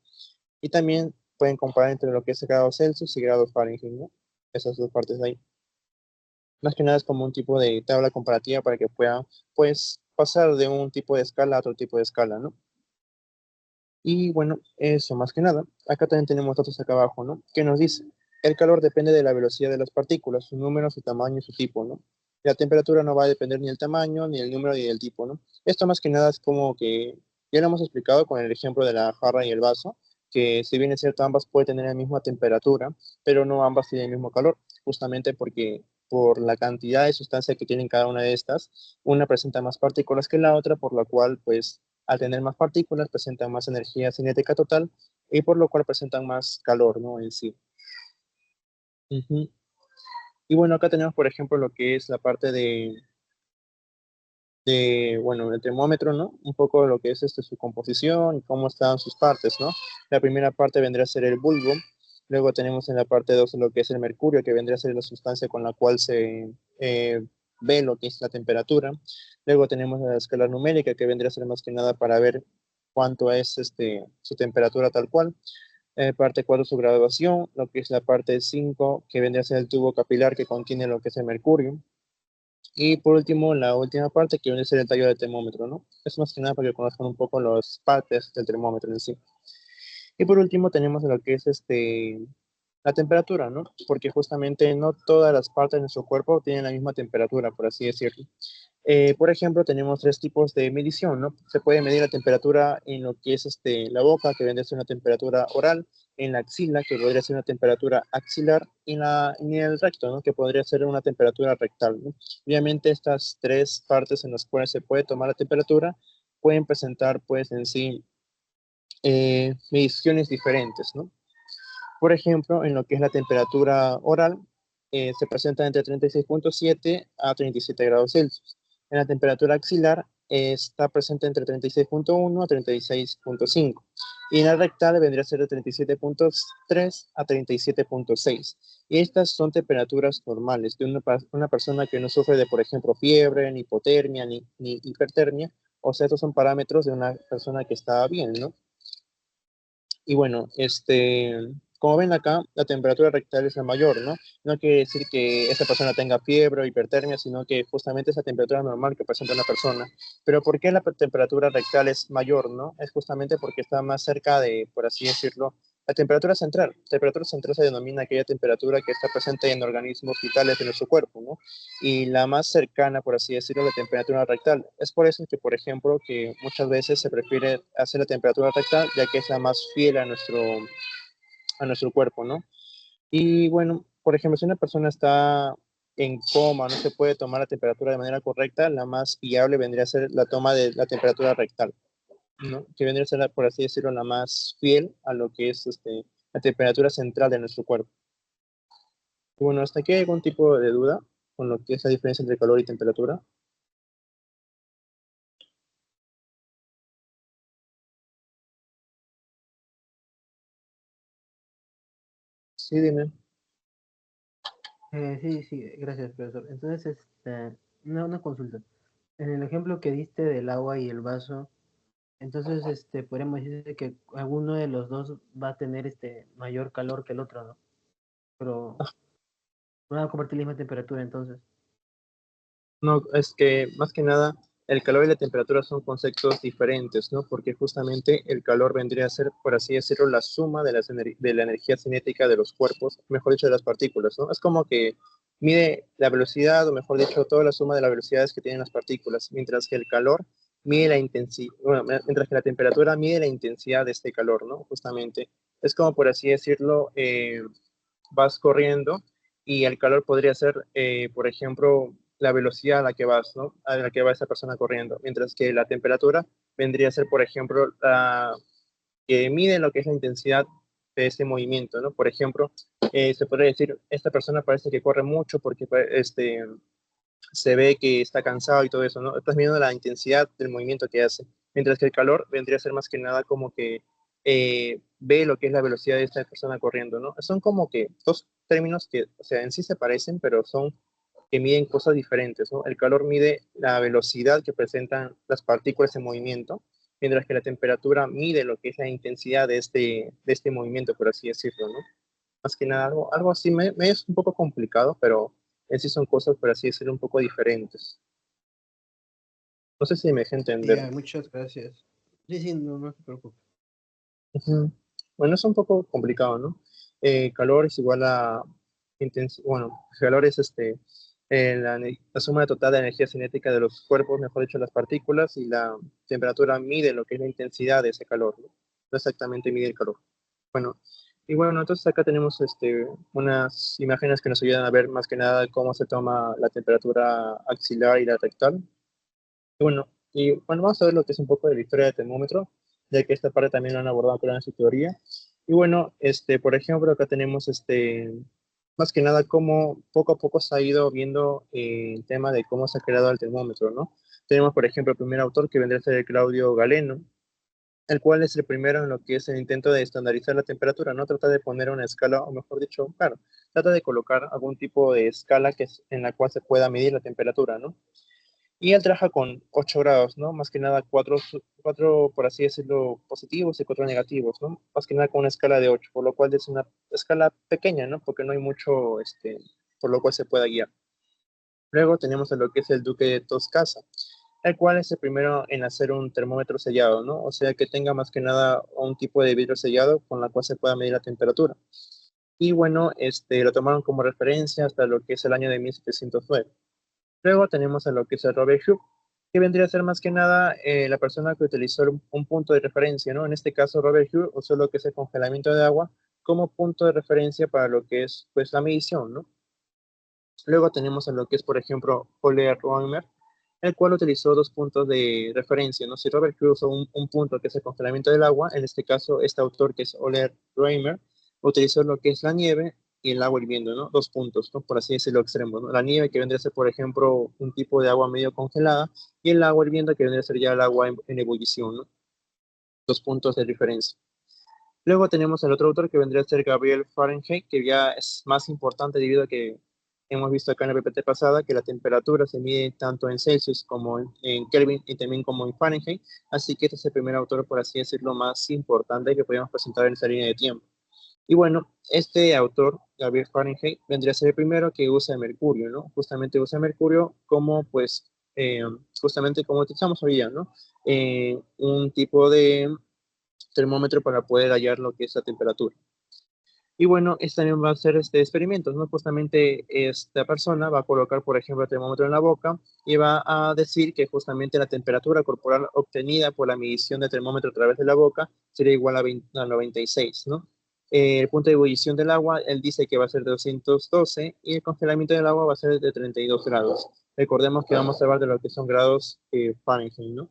Y también pueden comparar entre lo que es grados Celsius y grados Fahrenheit, ¿no? Esas dos partes de ahí. Más que nada es como un tipo de tabla comparativa para que puedan, pues, pasar de un tipo de escala a otro tipo de escala, ¿no? Y bueno, eso más que nada. Acá también tenemos datos acá abajo, ¿no? Que nos dice, el calor depende de la velocidad de las partículas, su número, su tamaño y su tipo, ¿no? La temperatura no va a depender ni del tamaño, ni del número, ni del tipo, ¿no? Esto más que nada es como que, ya lo hemos explicado con el ejemplo de la jarra y el vaso, que si bien es cierto, ambas pueden tener la misma temperatura, pero no ambas tienen el mismo calor, justamente porque por la cantidad de sustancia que tienen cada una de estas, una presenta más partículas que la otra, por la cual, pues, al tener más partículas, presentan más energía cinética total y por lo cual presentan más calor, ¿no? En sí. Ujú. Y bueno, acá tenemos, por ejemplo, lo que es la parte bueno, el termómetro, ¿no? Un poco lo que es su composición y cómo están sus partes, ¿no? La primera parte vendría a ser el bulbo, luego tenemos en la parte 2 lo que es el mercurio, que vendría a ser la sustancia con la cual se ve lo que es la temperatura, luego tenemos la escala numérica, que vendría a ser más que nada para ver cuánto es su temperatura tal cual, parte 4 su graduación, lo que es la parte 5 que vendría a ser el tubo capilar que contiene lo que es el mercurio, y por último, la última parte que viene a ser el tallo del termómetro, ¿no? Es más que nada para que conozcan un poco las partes del termómetro en sí. Y por último tenemos lo que es la temperatura, ¿no? Porque justamente no todas las partes de nuestro cuerpo tienen la misma temperatura, por así decirlo. Por ejemplo, tenemos tres tipos de medición, ¿no? Se puede medir la temperatura en lo que es la boca, que vendría a ser una temperatura oral, en la axila, que podría ser una temperatura axilar, y en el recto, ¿no? Que podría ser una temperatura rectal, ¿no? Obviamente, estas tres partes en las cuales se puede tomar la temperatura pueden presentar, pues, en sí, mediciones diferentes, ¿no? Por ejemplo, en lo que es la temperatura oral, se presenta entre 36,7 a 37 grados Celsius. En la temperatura axilar está presente entre 36,1 a 36,5. Y en la rectal vendría a ser de 37,3 a 37,6. Y estas son temperaturas normales de una persona que no sufre de, por ejemplo, fiebre, ni hipotermia, ni hipertermia. O sea, estos son parámetros de una persona que está bien, ¿no? Y bueno, como ven acá, la temperatura rectal es la mayor, ¿no? No quiere decir que esa persona tenga fiebre o hipertermia, sino que justamente es la temperatura normal que presenta una persona. Pero ¿por qué la temperatura rectal es mayor, no? Es justamente porque está más cerca de, por así decirlo, la temperatura central. La temperatura central se denomina aquella temperatura que está presente en organismos vitales de nuestro cuerpo, ¿no? Y la más cercana, por así decirlo, la temperatura rectal. Es por eso que, por ejemplo, que muchas veces se prefiere hacer la temperatura rectal, ya que es la más fiel a nuestro cuerpo, ¿no? Y bueno, por ejemplo, si una persona está en coma, no se puede tomar la temperatura de manera correcta, la más fiable vendría a ser la toma de la temperatura rectal, ¿no? Que vendría a ser, por así decirlo, la más fiel a lo que es la temperatura central de nuestro cuerpo. Y bueno, hasta aquí hay algún tipo de duda con lo que es la diferencia entre calor y temperatura. Sí, dime. Sí, sí, gracias, profesor. Entonces, una consulta. En el ejemplo que diste del agua y el vaso, entonces, podríamos decir que alguno de los dos va a tener mayor calor que el otro, ¿no? Pero no va a compartir la misma temperatura, entonces. No, es que más que nada el calor y la temperatura son conceptos diferentes, ¿no? Porque justamente el calor vendría a ser, por así decirlo, la suma de la energía cinética de los cuerpos, mejor dicho, de las partículas, ¿no? Es como que mide la velocidad, o mejor dicho, toda la suma de las velocidades que tienen las partículas, mientras que el calor mide la intensidad, bueno, mientras que la temperatura mide la intensidad de este calor, ¿no? Justamente. Es como, por así decirlo, vas corriendo y el calor podría ser, por ejemplo, la velocidad a la que vas, ¿no? A la que va esa persona corriendo, mientras que la temperatura vendría a ser, por ejemplo, la que mide lo que es la intensidad de ese movimiento, ¿no? Por ejemplo, se podría decir, esta persona parece que corre mucho porque se ve que está cansado y todo eso, ¿no? Estás midiendo la intensidad del movimiento que hace, mientras que el calor vendría a ser más que nada como que ve lo que es la velocidad de esta persona corriendo, ¿no? Son como que dos términos que, o sea, en sí se parecen, pero son que miden cosas diferentes, ¿no? El calor mide la velocidad que presentan las partículas en movimiento, mientras que la temperatura mide lo que es la intensidad de este movimiento, por así decirlo, ¿no? Más que nada, algo así, me es un poco complicado, pero en sí son cosas, por así decirlo, un poco diferentes. No sé si me dejé entender. Ya, muchas gracias. Sí, sí, no, no te preocupes. Ujú. Bueno, es un poco complicado, ¿no? Calor es igual a bueno, calor es la suma total de energía cinética de los cuerpos, mejor dicho, las partículas, y la temperatura mide lo que es la intensidad de ese calor, ¿no? No exactamente mide el calor. Bueno, y bueno, entonces acá tenemos unas imágenes que nos ayudan a ver más que nada cómo se toma la temperatura axilar y la rectal. Y bueno, vamos a ver lo que es un poco de la historia del termómetro, ya que esta parte también lo han abordado creo en su teoría. Y bueno, por ejemplo, acá tenemos más que nada cómo poco a poco se ha ido viendo el tema de cómo se ha creado el termómetro, ¿no? Tenemos, por ejemplo, el primer autor que vendría a ser Claudio Galeno, el cual es el primero en lo que es el intento de estandarizar la temperatura, ¿no? Trata de poner una escala, o mejor dicho, claro, trata de colocar algún tipo de escala en la cual se pueda medir la temperatura, ¿no? Y él trabaja con 8 grados, ¿no? Más que nada cuatro, por así decirlo, positivos y 4 negativos, ¿no? Más que nada con una escala de 8, por lo cual es una escala pequeña, ¿no? Porque no hay mucho, por lo cual se pueda guiar. Luego tenemos a lo que es el Duque de Toscasa, el cual es el primero en hacer un termómetro sellado, ¿no? O sea, que tenga más que nada un tipo de vidrio sellado con la cual se pueda medir la temperatura. Y bueno, lo tomaron como referencia hasta lo que es el año de 1709. Luego tenemos a lo que es el Robert Hooke, que vendría a ser más que nada la persona que utilizó un punto de referencia, ¿no? En este caso, Robert Hooke usó lo que es el congelamiento de agua como punto de referencia para lo que es, pues, la medición, ¿no? Luego tenemos a lo que es, por ejemplo, Euler Roemer, el cual utilizó dos puntos de referencia, ¿no? Si Robert Hooke usó un punto que es el congelamiento del agua, en este caso, este autor que es Euler Roemer utilizó lo que es la nieve y el agua hirviendo, ¿no? Dos puntos, ¿no? Por así decirlo, extremos, ¿no? La nieve que vendría a ser, por ejemplo, un tipo de agua medio congelada, y el agua hirviendo que vendría a ser ya el agua en ebullición, ¿no? Dos puntos de diferencia. Luego tenemos al otro autor que vendría a ser Gabriel Fahrenheit, que ya es más importante debido a que hemos visto acá en la PPT pasada que la temperatura se mide tanto en Celsius como en Kelvin y también como en Fahrenheit, así que este es el primer autor, por así decirlo, más importante que podemos presentar en esta línea de tiempo. Y bueno, este autor, Gabriel Fahrenheit, vendría a ser el primero que usa mercurio, ¿no? Justamente usa mercurio como, pues, justamente como utilizamos hoy día, ¿no? Un tipo de termómetro para poder hallar lo que es la temperatura. Y bueno, este también va a hacer experimentos, ¿no? Justamente esta persona va a colocar, por ejemplo, el termómetro en la boca y va a decir que justamente la temperatura corporal obtenida por la medición del termómetro a través de la boca sería igual a 96, ¿no? El punto de ebullición del agua, él dice que va a ser de 212 y el congelamiento del agua va a ser de 32 grados. Recordemos que vamos a hablar de lo que son grados Fahrenheit, ¿no?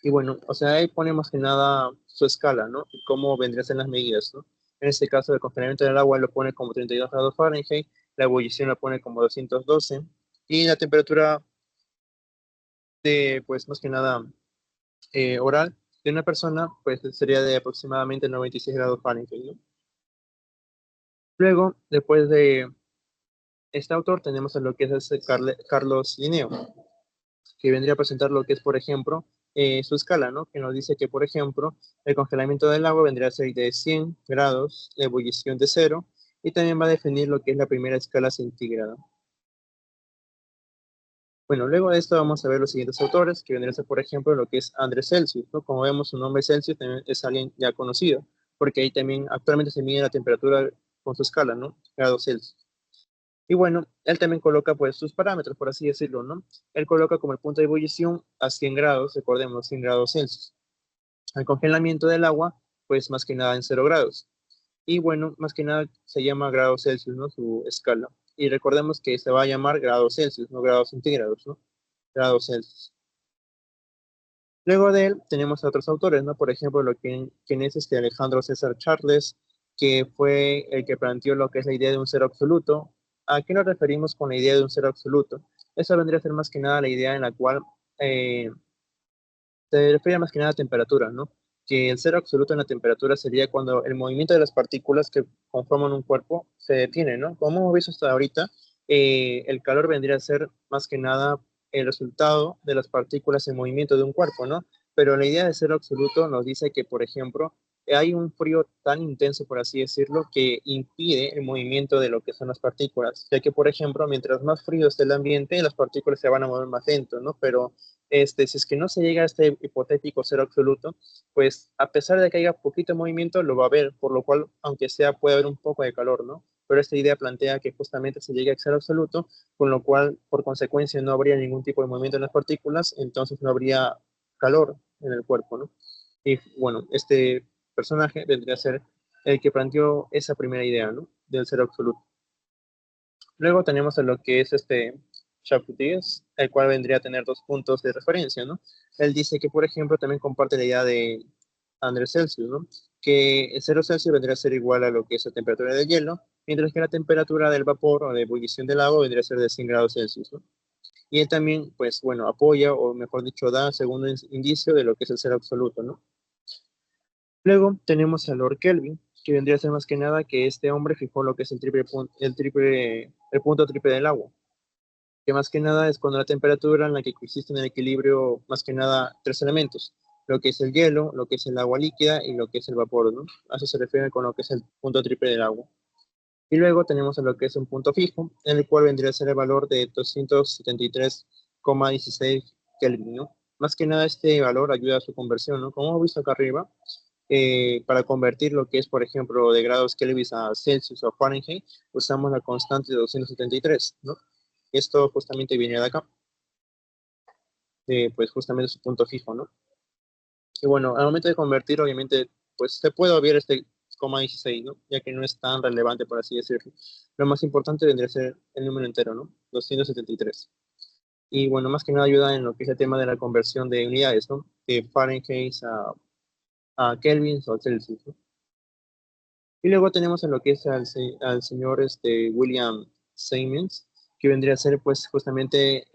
Y bueno, o sea, ahí pone más que nada su escala, ¿no? Y cómo vendrían a ser las medidas, ¿no? En este caso, el congelamiento del agua lo pone como 32 grados Fahrenheit, la ebullición lo pone como 212, y la temperatura de, pues, más que nada oral de una persona, pues, sería de aproximadamente 96 grados Fahrenheit, ¿no? Luego, después de este autor, tenemos a lo que es Carlos Linneo, que vendría a presentar lo que es, por ejemplo, su escala, ¿no? Que nos dice que, por ejemplo, el congelamiento del agua vendría a ser de 100 grados, la ebullición de 0, y también va a definir lo que es la primera escala centígrada. Bueno, luego de esto vamos a ver los siguientes autores, que vendría a ser, por ejemplo, lo que es Andrés Celsius, ¿no? Como vemos, su nombre Celsius también es alguien ya conocido, porque ahí también actualmente se mide la temperatura con su escala, ¿no? Grados Celsius. Y bueno, él también coloca pues sus parámetros, por así decirlo, ¿no? Él coloca como el punto de ebullición a 100 grados, recordemos, 100 grados Celsius. El congelamiento del agua, pues más que nada en 0 grados. Y bueno, más que nada se llama grados Celsius, ¿no? Su escala. Y recordemos que se va a llamar grados Celsius, no grados centígrados, ¿no? Grados Celsius. Luego de él tenemos a otros autores, ¿no? Por ejemplo, quien es Alejandro César Charles, que fue el que planteó lo que es la idea de un cero absoluto. ¿A qué nos referimos con la idea de un cero absoluto? Eso vendría a ser más que nada la idea en la cual se refiere más que nada a temperatura, ¿no? Que el cero absoluto en la temperatura sería cuando el movimiento de las partículas que conforman un cuerpo se detiene, ¿no? Como hemos visto hasta ahorita, el calor vendría a ser más que nada el resultado de las partículas en movimiento de un cuerpo, ¿no? Pero la idea de cero absoluto nos dice que, por ejemplo, hay un frío tan intenso, por así decirlo, que impide el movimiento de lo que son las partículas, ya que, por ejemplo, mientras más frío esté el ambiente, las partículas se van a mover más lento, ¿no? Pero si es que no se llega a este hipotético cero absoluto, pues a pesar de que haya poquito movimiento, lo va a haber, por lo cual, aunque sea, puede haber un poco de calor, ¿no? Pero esta idea plantea que justamente se llegue a cero absoluto, con lo cual, por consecuencia, no habría ningún tipo de movimiento en las partículas, entonces no habría calor en el cuerpo, ¿no? Y bueno, este personaje vendría a ser el que planteó esa primera idea, ¿no? Del cero absoluto. Luego tenemos a lo que es Chaputis, el cual vendría a tener dos puntos de referencia, ¿no? Él dice que, por ejemplo, también comparte la idea de Andrés Celsius, ¿no? Que el 0 Celsius vendría a ser igual a lo que es la temperatura del hielo, mientras que la temperatura del vapor o de ebullición del agua vendría a ser de 100 grados Celsius, ¿no? Y él también, pues bueno, apoya, o mejor dicho, da segundo indicio de lo que es el cero absoluto, ¿no? Luego tenemos a Lord Kelvin, que vendría a ser más que nada que este hombre fijó lo que es el punto triple del agua, que más que nada es cuando la temperatura en la que existen en equilibrio más que nada tres elementos, lo que es el hielo, lo que es el agua líquida y lo que es el vapor, ¿no? A eso se refiere con lo que es el punto triple del agua. Y luego tenemos a lo que es un punto fijo, en el cual vendría a ser el valor de 273,16 Kelvin, ¿no? Más que nada este valor ayuda a su conversión, ¿no? Como hemos visto acá arriba, para convertir lo que es, por ejemplo, de grados Kelvin a Celsius o Fahrenheit, usamos la constante de 273, ¿no? Esto justamente viene de acá, pues justamente su punto fijo, ¿no? Y bueno, al momento de convertir, obviamente, pues se puede obviar este coma 16, ¿no? Ya que no es tan relevante, por así decirlo. Lo más importante vendría a ser el número entero, ¿no? 273. Y bueno, más que nada ayuda en lo que es el tema de la conversión de unidades, ¿no? De Fahrenheit a Kelvin o Celsius, ¿no? Y luego tenemos en lo que es al señor William Siemens, que vendría a ser pues justamente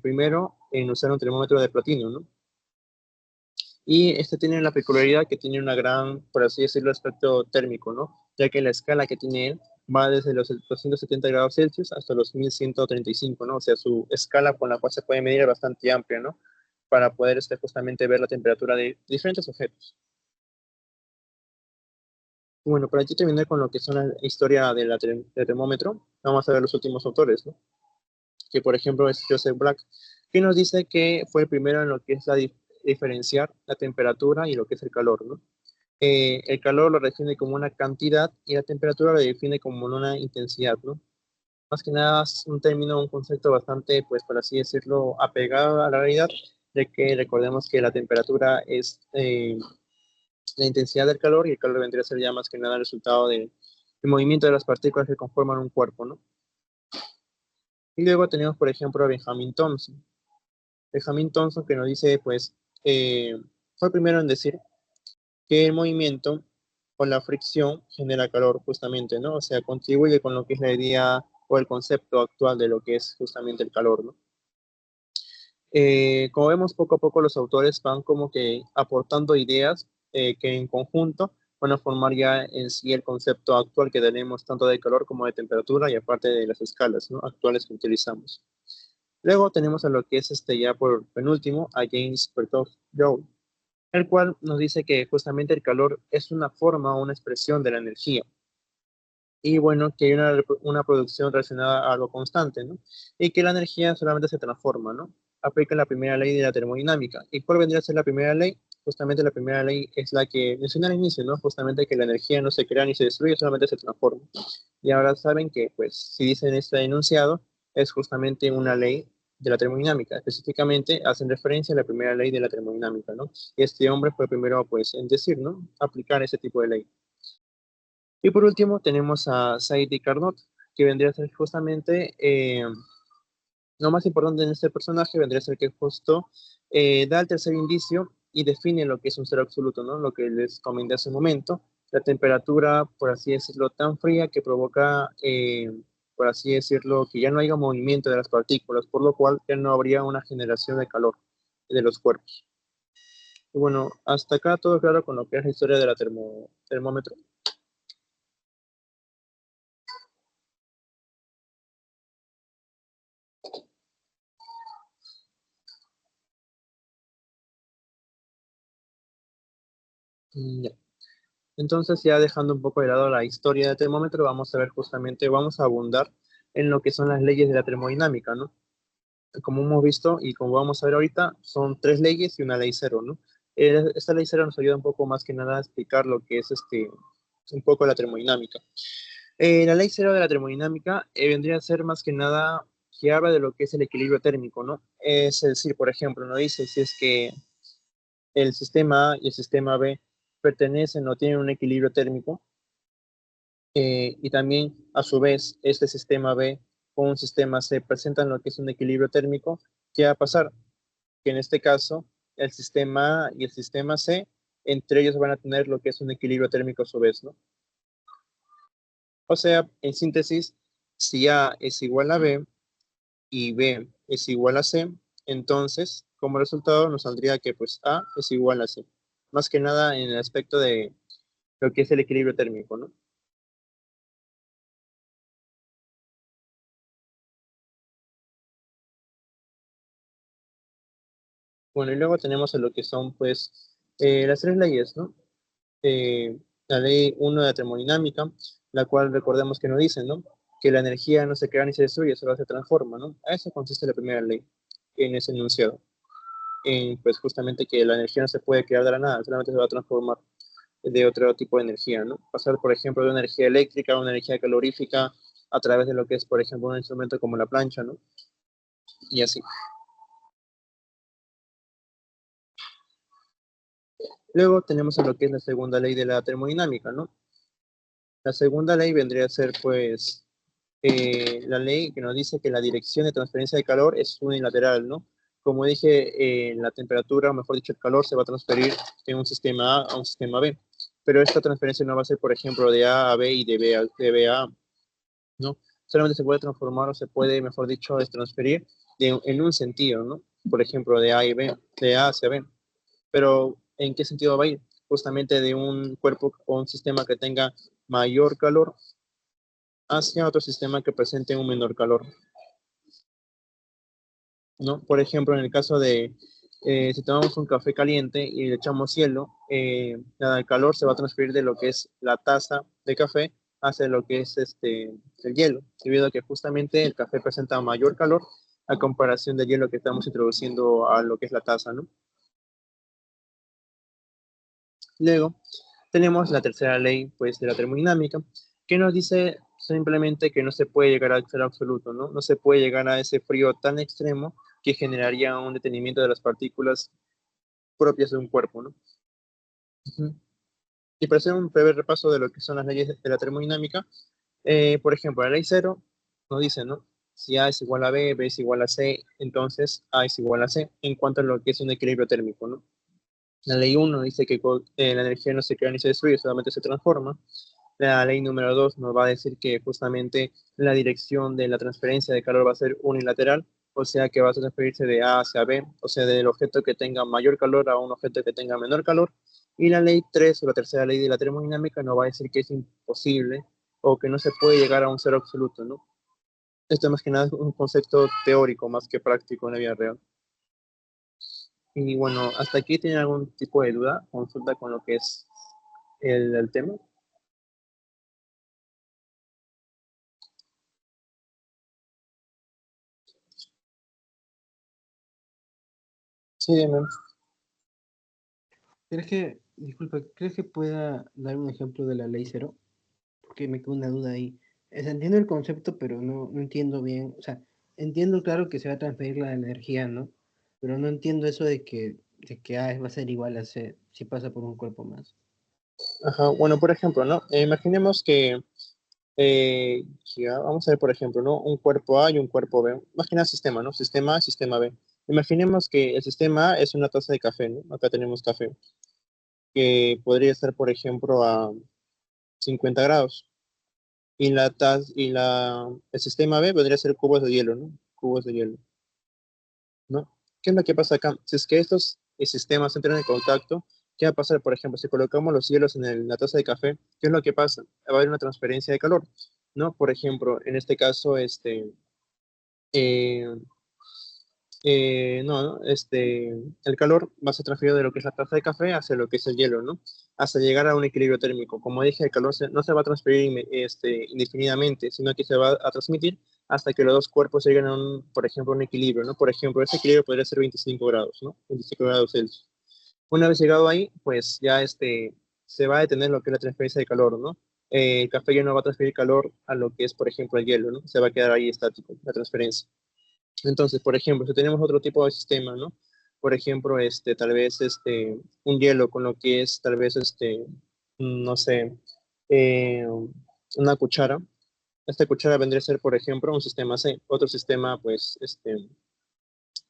primero en usar un termómetro de platino, ¿no? Y este tiene la peculiaridad que tiene una gran, por así decirlo, aspecto térmico, ¿no? Ya que la escala que tiene él va desde los 270 grados Celsius hasta los 1135, ¿no? O sea, su escala con la cual se puede medir es bastante amplia, ¿no? Para poder justamente ver la temperatura de diferentes objetos. Bueno, para aquí terminar con lo que son la historia del termómetro, vamos a ver los últimos autores, ¿no? Que por ejemplo es Joseph Black, que nos dice que fue el primero en lo que es diferenciar la temperatura y lo que es el calor, ¿no? El calor lo define como una cantidad y la temperatura lo define como una intensidad, ¿no? Más que nada es un término, un concepto bastante, pues por así decirlo, apegado a la realidad, de que recordemos que la temperatura es la intensidad del calor y el calor vendría a ser ya más que nada el resultado del movimiento de las partículas que conforman un cuerpo, ¿no? Y luego tenemos, por ejemplo, a Benjamin Thompson. Benjamin Thompson que nos dice, pues, fue el primero en decir que el movimiento con la fricción genera calor justamente, ¿no? O sea, contribuye con lo que es la idea o el concepto actual de lo que es justamente el calor, ¿no? Como vemos, poco a poco los autores van como que aportando ideas que en conjunto van a formar ya en sí el concepto actual que tenemos tanto de calor como de temperatura y aparte de las escalas, ¿no? Actuales que utilizamos. Luego tenemos a lo que es ya por penúltimo, a James Berthold Joule, el cual nos dice que justamente el calor es una forma o una expresión de la energía. Y bueno, que hay una producción relacionada a algo constante, ¿no? Y que la energía solamente se transforma, ¿no? Aplica la primera ley de la termodinámica. ¿Y cuál vendría a ser la primera ley? Justamente la primera ley es la que mencioné al inicio, ¿no? Justamente que la energía no se crea ni se destruye, solamente se transforma. Y ahora saben que, pues, si dicen este enunciado, es justamente una ley de la termodinámica. Específicamente hacen referencia a la primera ley de la termodinámica, ¿no? Y este hombre fue el primero, pues, en decir, ¿no? Aplicar ese tipo de ley. Y por último tenemos a Sadi Carnot, que vendría a ser justamente, lo más importante en este personaje vendría a ser que justo da el tercer indicio y define lo que es un cero absoluto, ¿no? Lo que les comenté hace un momento, la temperatura, por así decirlo, tan fría que provoca, por así decirlo, que ya no haya movimiento de las partículas, por lo cual ya no habría una generación de calor de los cuerpos. Y bueno, hasta acá todo claro con lo que es la historia de la termómetro. Ya. Entonces, ya dejando un poco de lado la historia del termómetro, vamos a ver justamente, vamos a abundar en lo que son las leyes de la termodinámica, ¿no? Como hemos visto y como vamos a ver ahorita, son tres leyes y una ley cero, ¿no? Esta ley cero nos ayuda un poco más que nada a explicar lo que es un poco la termodinámica. La ley cero de la termodinámica vendría a ser más que nada que habla de lo que es el equilibrio térmico, ¿no? Es decir, por ejemplo, nos dice si es que el sistema A y el sistema B pertenecen o tienen un equilibrio térmico, y también a su vez este sistema B con un sistema C presentan lo que es un equilibrio térmico, ¿qué va a pasar? Que en este caso el sistema A y el sistema C, entre ellos van a tener lo que es un equilibrio térmico a su vez, ¿no? O sea, en síntesis, si A es igual a B y B es igual a C, entonces como resultado nos saldría que pues A es igual a C. Más que nada en el aspecto de lo que es el equilibrio térmico, ¿no? Bueno, y luego tenemos a lo que son pues las tres leyes, ¿no? La ley 1 de la termodinámica, la cual recordemos que nos dice, ¿no? Que la energía no se crea ni se destruye, solo se transforma, ¿no? A eso consiste la primera ley en ese enunciado. Pues justamente que la energía no se puede crear de la nada, solamente se va a transformar de otro tipo de energía, ¿no? Pasar, por ejemplo, de una energía eléctrica a una energía calorífica a través de lo que es, por ejemplo, un instrumento como la plancha, ¿no? Y así. Luego tenemos a lo que es la segunda ley de la termodinámica, ¿no? La segunda ley vendría a ser, pues, la ley que nos dice que la dirección de transferencia de calor es unilateral, ¿no? Como dije, la temperatura, o mejor dicho, el calor se va a transferir de un sistema A a un sistema B, pero esta transferencia no va a ser, por ejemplo, de A a B y de B a A, ¿no? Solamente se puede transformar o se puede, mejor dicho, transferir en un sentido, ¿no? Por ejemplo, de A y B, de A hacia B. Pero, ¿en qué sentido va a ir? Justamente de un cuerpo o un sistema que tenga mayor calor hacia otro sistema que presente un menor calor, ¿no? Por ejemplo, en el caso de si tomamos un café caliente y le echamos hielo, el calor se va a transferir de lo que es la taza de café hacia lo que es el hielo, debido a que justamente el café presenta mayor calor a comparación del hielo que estamos introduciendo a lo que es la taza, ¿no? Luego, tenemos la tercera ley, pues, de la termodinámica, que nos dice simplemente que no se puede llegar al cero absoluto, ¿no? No se puede llegar a ese frío tan extremo que generaría un detenimiento de las partículas propias de un cuerpo, ¿no? Ujú. Y para hacer un breve repaso de lo que son las leyes de la termodinámica, por ejemplo, la ley cero nos dice, ¿no? Si A es igual a B, B es igual a C, entonces A es igual a C, en cuanto a lo que es un equilibrio térmico, ¿no? La ley uno dice que la energía no se crea ni se destruye, solamente se transforma. La ley número 2 nos va a decir que justamente la dirección de la transferencia de calor va a ser unilateral, o sea que va a transferirse de A hacia B, o sea, del objeto que tenga mayor calor a un objeto que tenga menor calor. Y la ley 3 o la tercera ley de la termodinámica nos va a decir que es imposible o que no se puede llegar a un cero absoluto, ¿no? Esto más que nada es un concepto teórico más que práctico en la vida real. Y bueno, hasta aquí tiene algún tipo de duda, consulta con lo que es el tema. Sí, dime. ¿Crees que pueda dar un ejemplo de la ley cero? Porque me queda una duda ahí. O sea, entiendo el concepto, pero no entiendo bien. O sea, entiendo claro que se va a transferir la energía, ¿no? Pero no entiendo eso de que A va a ser igual a C si pasa por un cuerpo más. Ajá, bueno, por ejemplo, ¿no? Imaginemos que Eh, ya, vamos a ver, por ejemplo, ¿no? Un cuerpo A y un cuerpo B. Más que nada sistema, ¿no? Sistema A, sistema B. Imaginemos que el sistema A es una taza de café, ¿no? Acá tenemos café, que podría estar, por ejemplo, a 50 grados. El sistema B podría ser cubos de hielo, ¿no? Cubos de hielo, ¿no? ¿Qué es lo que pasa acá? Si es que estos sistemas entran en contacto, ¿qué va a pasar? Por ejemplo, si colocamos los hielos en la taza de café, ¿qué es lo que pasa? Va a haber una transferencia de calor, ¿no? Por ejemplo, en este caso, eh, no, ¿no? El calor va a ser transferido de lo que es la taza de café hacia lo que es el hielo, ¿no? Hasta llegar a un equilibrio térmico. Como dije, el calor no se va a transferir indefinidamente, sino que se va a transmitir hasta que los dos cuerpos lleguen a un, por ejemplo, un equilibrio, ¿no? Por ejemplo, ese equilibrio podría ser 25 grados, ¿no? 25 grados Celsius. Una vez llegado ahí, pues ya se va a detener lo que es la transferencia de calor, ¿no? El café ya no va a transferir calor a lo que es, por ejemplo, el hielo, ¿no? Se va a quedar ahí estático, la transferencia. Entonces, por ejemplo, si tenemos otro tipo de sistema, ¿no? Por ejemplo, tal vez un hielo con lo que es tal vez no sé, una cuchara. Esta cuchara vendría a ser, por ejemplo, un sistema C, otro sistema, pues,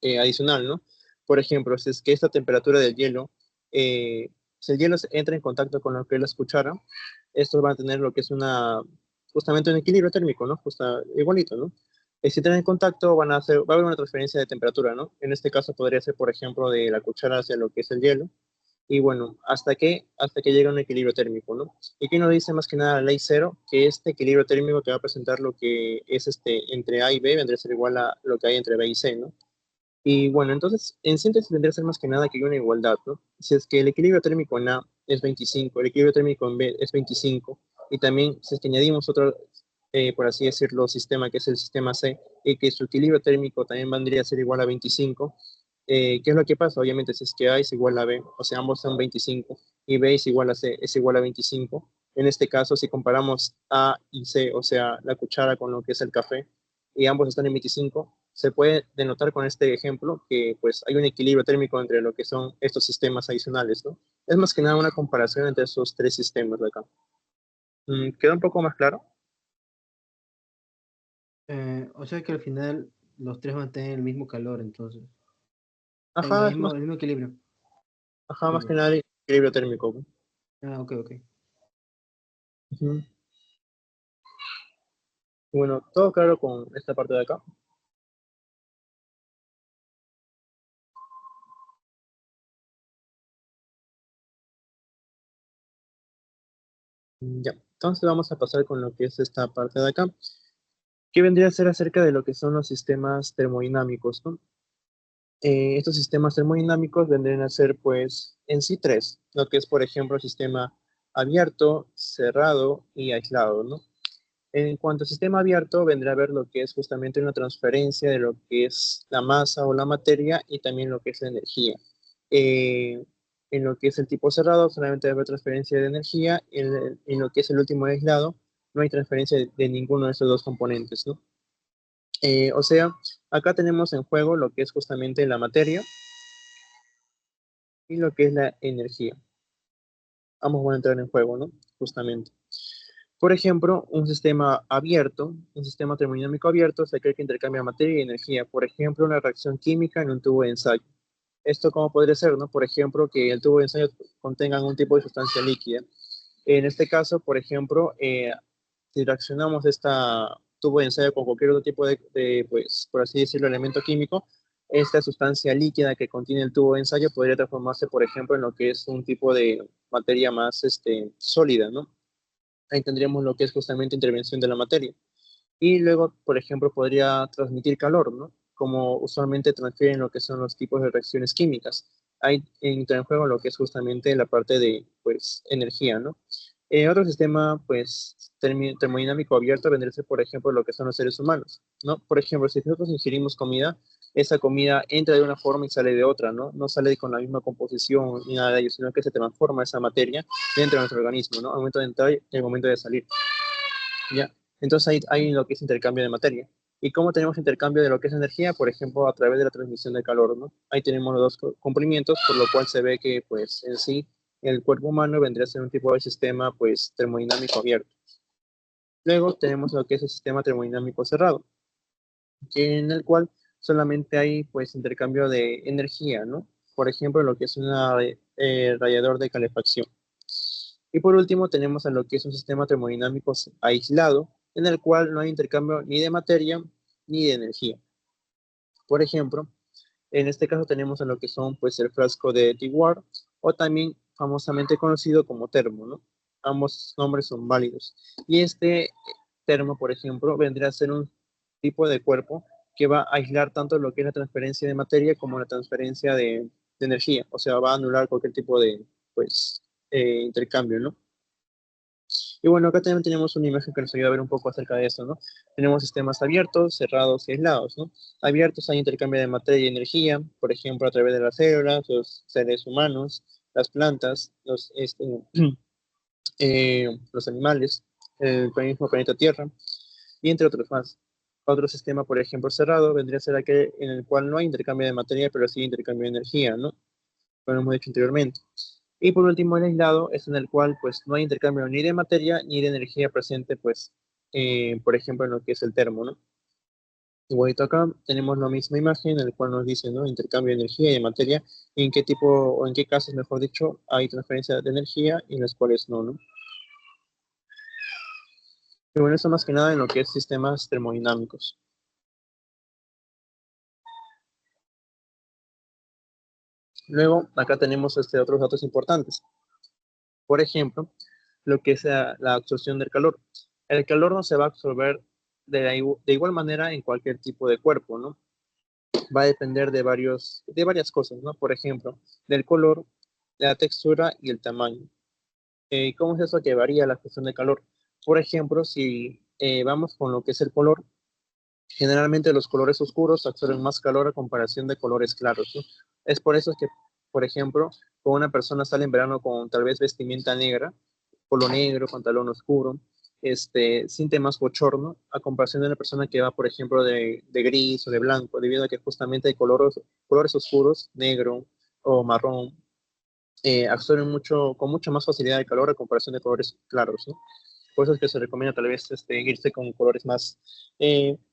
adicional, ¿no? Por ejemplo, si es que esta temperatura del hielo, si el hielo entra en contacto con lo que es la cuchara, estos van a tener lo que es justamente un equilibrio térmico, ¿no? Igualito, ¿no? Si entran en contacto, va a haber una transferencia de temperatura, ¿no? En este caso podría ser, por ejemplo, de la cuchara hacia lo que es el hielo. Y bueno, hasta que llega a un equilibrio térmico, ¿no? Y aquí nos dice más que nada la ley cero, que este equilibrio térmico que va a presentar lo que es entre A y B vendría a ser igual a lo que hay entre B y C, ¿no? Y bueno, entonces, en síntesis vendría a ser más que nada que hay una igualdad, ¿no? Si es que el equilibrio térmico en A es 25, el equilibrio térmico en B es 25, y también si es que añadimos otro, por así decirlo, sistema que es el sistema C, y que su equilibrio térmico también vendría a ser igual a 25, ¿qué es lo que pasa? Obviamente, si es que A es igual a B, o sea, ambos son 25, y B es igual a C, es igual a 25. En este caso, si comparamos A y C, o sea, la cuchara con lo que es el café, y ambos están en 25, se puede denotar con este ejemplo que pues hay un equilibrio térmico entre lo que son estos sistemas adicionales, ¿no? Es más que nada una comparación entre esos tres sistemas de acá. ¿Queda un poco más claro? O sea que al final los tres mantienen el mismo calor, entonces. Ajá, El mismo equilibrio. más que Disculpa. nada el equilibrio térmico. Ah, ok, ok. Ujú. Bueno, todo claro con esta parte de acá. Ya, entonces vamos a pasar con lo que es esta parte de acá, que vendría a ser acerca de lo que son los sistemas termodinámicos, ¿no? Estos sistemas termodinámicos vendrían a ser, pues, en sí tres, lo que es, por ejemplo, el sistema abierto, cerrado y aislado, ¿no? En cuanto al sistema abierto, vendrá a ver lo que es justamente una transferencia de lo que es la masa o la materia y también lo que es la energía. Eh, en lo que es el tipo cerrado, solamente debe haber transferencia de energía. En lo que es el último aislado, no hay transferencia de ninguno de estos dos componentes, ¿no? O sea, acá tenemos en juego lo que es justamente la materia y lo que es la energía. Ambos van a entrar en juego, ¿no? Justamente. Por ejemplo, un sistema abierto, un sistema termodinámico abierto, es aquel que intercambia materia y energía. Por ejemplo, una reacción química en un tubo de ensayo. ¿Esto cómo podría ser, no? Por ejemplo, que el tubo de ensayo contenga algún tipo de sustancia líquida. En este caso, por ejemplo, si reaccionamos esta tubo de ensayo con cualquier otro tipo pues, por así decirlo, elemento químico, esta sustancia líquida que contiene el tubo de ensayo podría transformarse, por ejemplo, en lo que es un tipo de materia más sólida, ¿no? Ahí tendríamos lo que es justamente intervención de la materia. Y luego, por ejemplo, podría transmitir calor, ¿no? Como usualmente transfieren lo que son los tipos de reacciones químicas. Ahí entra en juego lo que es justamente la parte de, pues, energía, ¿no? Otro sistema, pues, termodinámico abierto vendría a ser, por ejemplo, lo que son los seres humanos, ¿no? Por ejemplo, si nosotros ingerimos comida, esa comida entra de una forma y sale de otra, ¿no? No sale con la misma composición ni nada de ello, sino que se transforma esa materia dentro de nuestro organismo, ¿no? Al momento de entrar y al momento de salir. ¿Ya? Entonces hay lo que es intercambio de materia. ¿Y cómo tenemos intercambio de lo que es energía? Por ejemplo, a través de la transmisión de calor, ¿no? Ahí tenemos los dos cumplimientos, por lo cual se ve que, pues, en sí, el cuerpo humano vendría a ser un tipo de sistema, pues, termodinámico abierto. Luego tenemos lo que es el sistema termodinámico cerrado, en el cual solamente hay pues intercambio de energía, ¿no? Por ejemplo, lo que es un radiador de calefacción. Y por último tenemos a lo que es un sistema termodinámico aislado, en el cual no hay intercambio ni de materia ni de energía. Por ejemplo, en este caso tenemos a lo que son pues el frasco de Dewar o también famosamente conocido como termo, ¿no? Ambos nombres son válidos. Y este termo, por ejemplo, vendría a ser un tipo de cuerpo que va a aislar tanto lo que es la transferencia de materia como la transferencia de energía. O sea, va a anular cualquier tipo de pues, intercambio, ¿no? Y bueno, acá también tenemos una imagen que nos ayuda a ver un poco acerca de esto, ¿no? Tenemos sistemas abiertos, cerrados y aislados, ¿no? Abiertos hay intercambio de materia y energía, por ejemplo, a través de las células, los seres humanos, las plantas, los animales, el mismo planeta Tierra, y entre otros más. Otro sistema, por ejemplo, cerrado, vendría a ser aquel en el cual no hay intercambio de materia, pero sí intercambio de energía, ¿no? Como hemos dicho anteriormente. Y por último, el aislado es en el cual pues no hay intercambio ni de materia ni de energía presente, pues, por ejemplo, en lo que es el termo, ¿no? Igualito acá tenemos la misma imagen en la cual nos dice, ¿no? Intercambio de energía y de materia, y en qué tipo, o en qué casos, mejor dicho, hay transferencia de energía y en los cuales no, ¿no? Y bueno, eso más que nada en lo que es sistemas termodinámicos. Luego, acá tenemos otros datos importantes. Por ejemplo, lo que es la absorción del calor. El calor no se va a absorber de igual manera en cualquier tipo de cuerpo, ¿no? Va a depender de varias cosas, ¿no? Por ejemplo, del color, la textura y el tamaño. ¿Cómo es eso que varía la absorción de calor? Por ejemplo, si vamos con lo que es el color, generalmente los colores oscuros absorben más calor a comparación de colores claros, ¿no? Es por eso que, por ejemplo, cuando una persona sale en verano con tal vez vestimenta negra, polo negro, pantalón oscuro, siente más bochorno a comparación de una persona que va, por ejemplo, de gris o de blanco, debido a que justamente hay colores oscuros, negro o marrón, absorben mucho, con mucha más facilidad el calor a comparación de colores claros, ¿no? Por eso es que se recomienda tal vez irse con colores más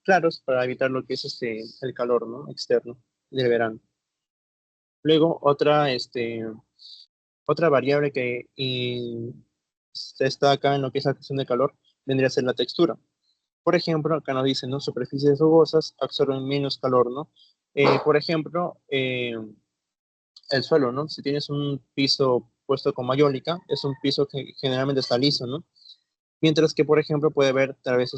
claros para evitar lo que es el calor, ¿no? Externo del verano. Luego, otra variable que está acá en lo que es la cuestión de calor vendría a ser la textura. Por ejemplo, acá nos dicen, ¿no? Superficies rugosas absorben menos calor, ¿no? Por ejemplo, el suelo, ¿no? Si tienes un piso puesto con mayólica, es un piso que generalmente está liso, ¿no? Mientras que, por ejemplo, puede haber tal vez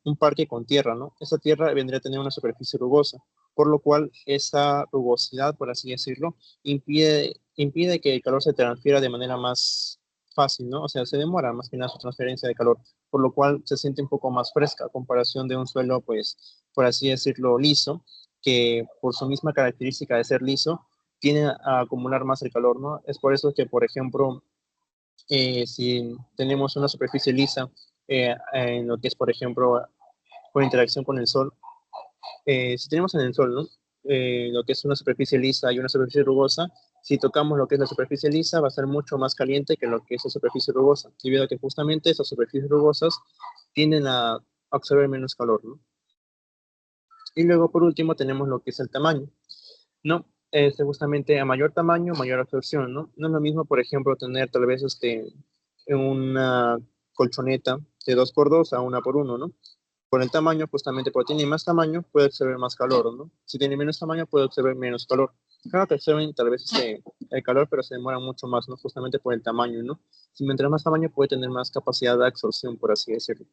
un parque con tierra, ¿no? Esa tierra vendría a tener una superficie rugosa, por lo cual esa rugosidad, por así decirlo, impide que el calor se transfiera de manera más fácil, ¿no? O sea, se demora más que nada su transferencia de calor, por lo cual se siente un poco más fresca a comparación de un suelo, pues, por así decirlo, liso, que por su misma característica de ser liso, tiene a acumular más el calor, ¿no? Es por eso que, por ejemplo, si tenemos una superficie lisa en lo que es, por ejemplo, con interacción con el sol, si tenemos en el sol, ¿no? Lo que es una superficie lisa y una superficie rugosa, si tocamos lo que es la superficie lisa, va a ser mucho más caliente que lo que es la superficie rugosa, debido a que justamente esas superficies rugosas tienden a absorber menos calor, ¿no? Y luego, por último, tenemos lo que es el tamaño, ¿no? Justamente a mayor tamaño, mayor absorción, ¿no? No es lo mismo, por ejemplo, tener tal vez una colchoneta de 2x2 a 1x1, ¿no? Por el tamaño, justamente porque tiene más tamaño, puede absorber más calor, ¿no? Si tiene menos tamaño, puede absorber menos calor. Claro que absorben tal vez el calor, pero se demora mucho más, ¿no? Justamente por el tamaño, ¿no? Si mientras más tamaño, puede tener más capacidad de absorción, por así decirlo.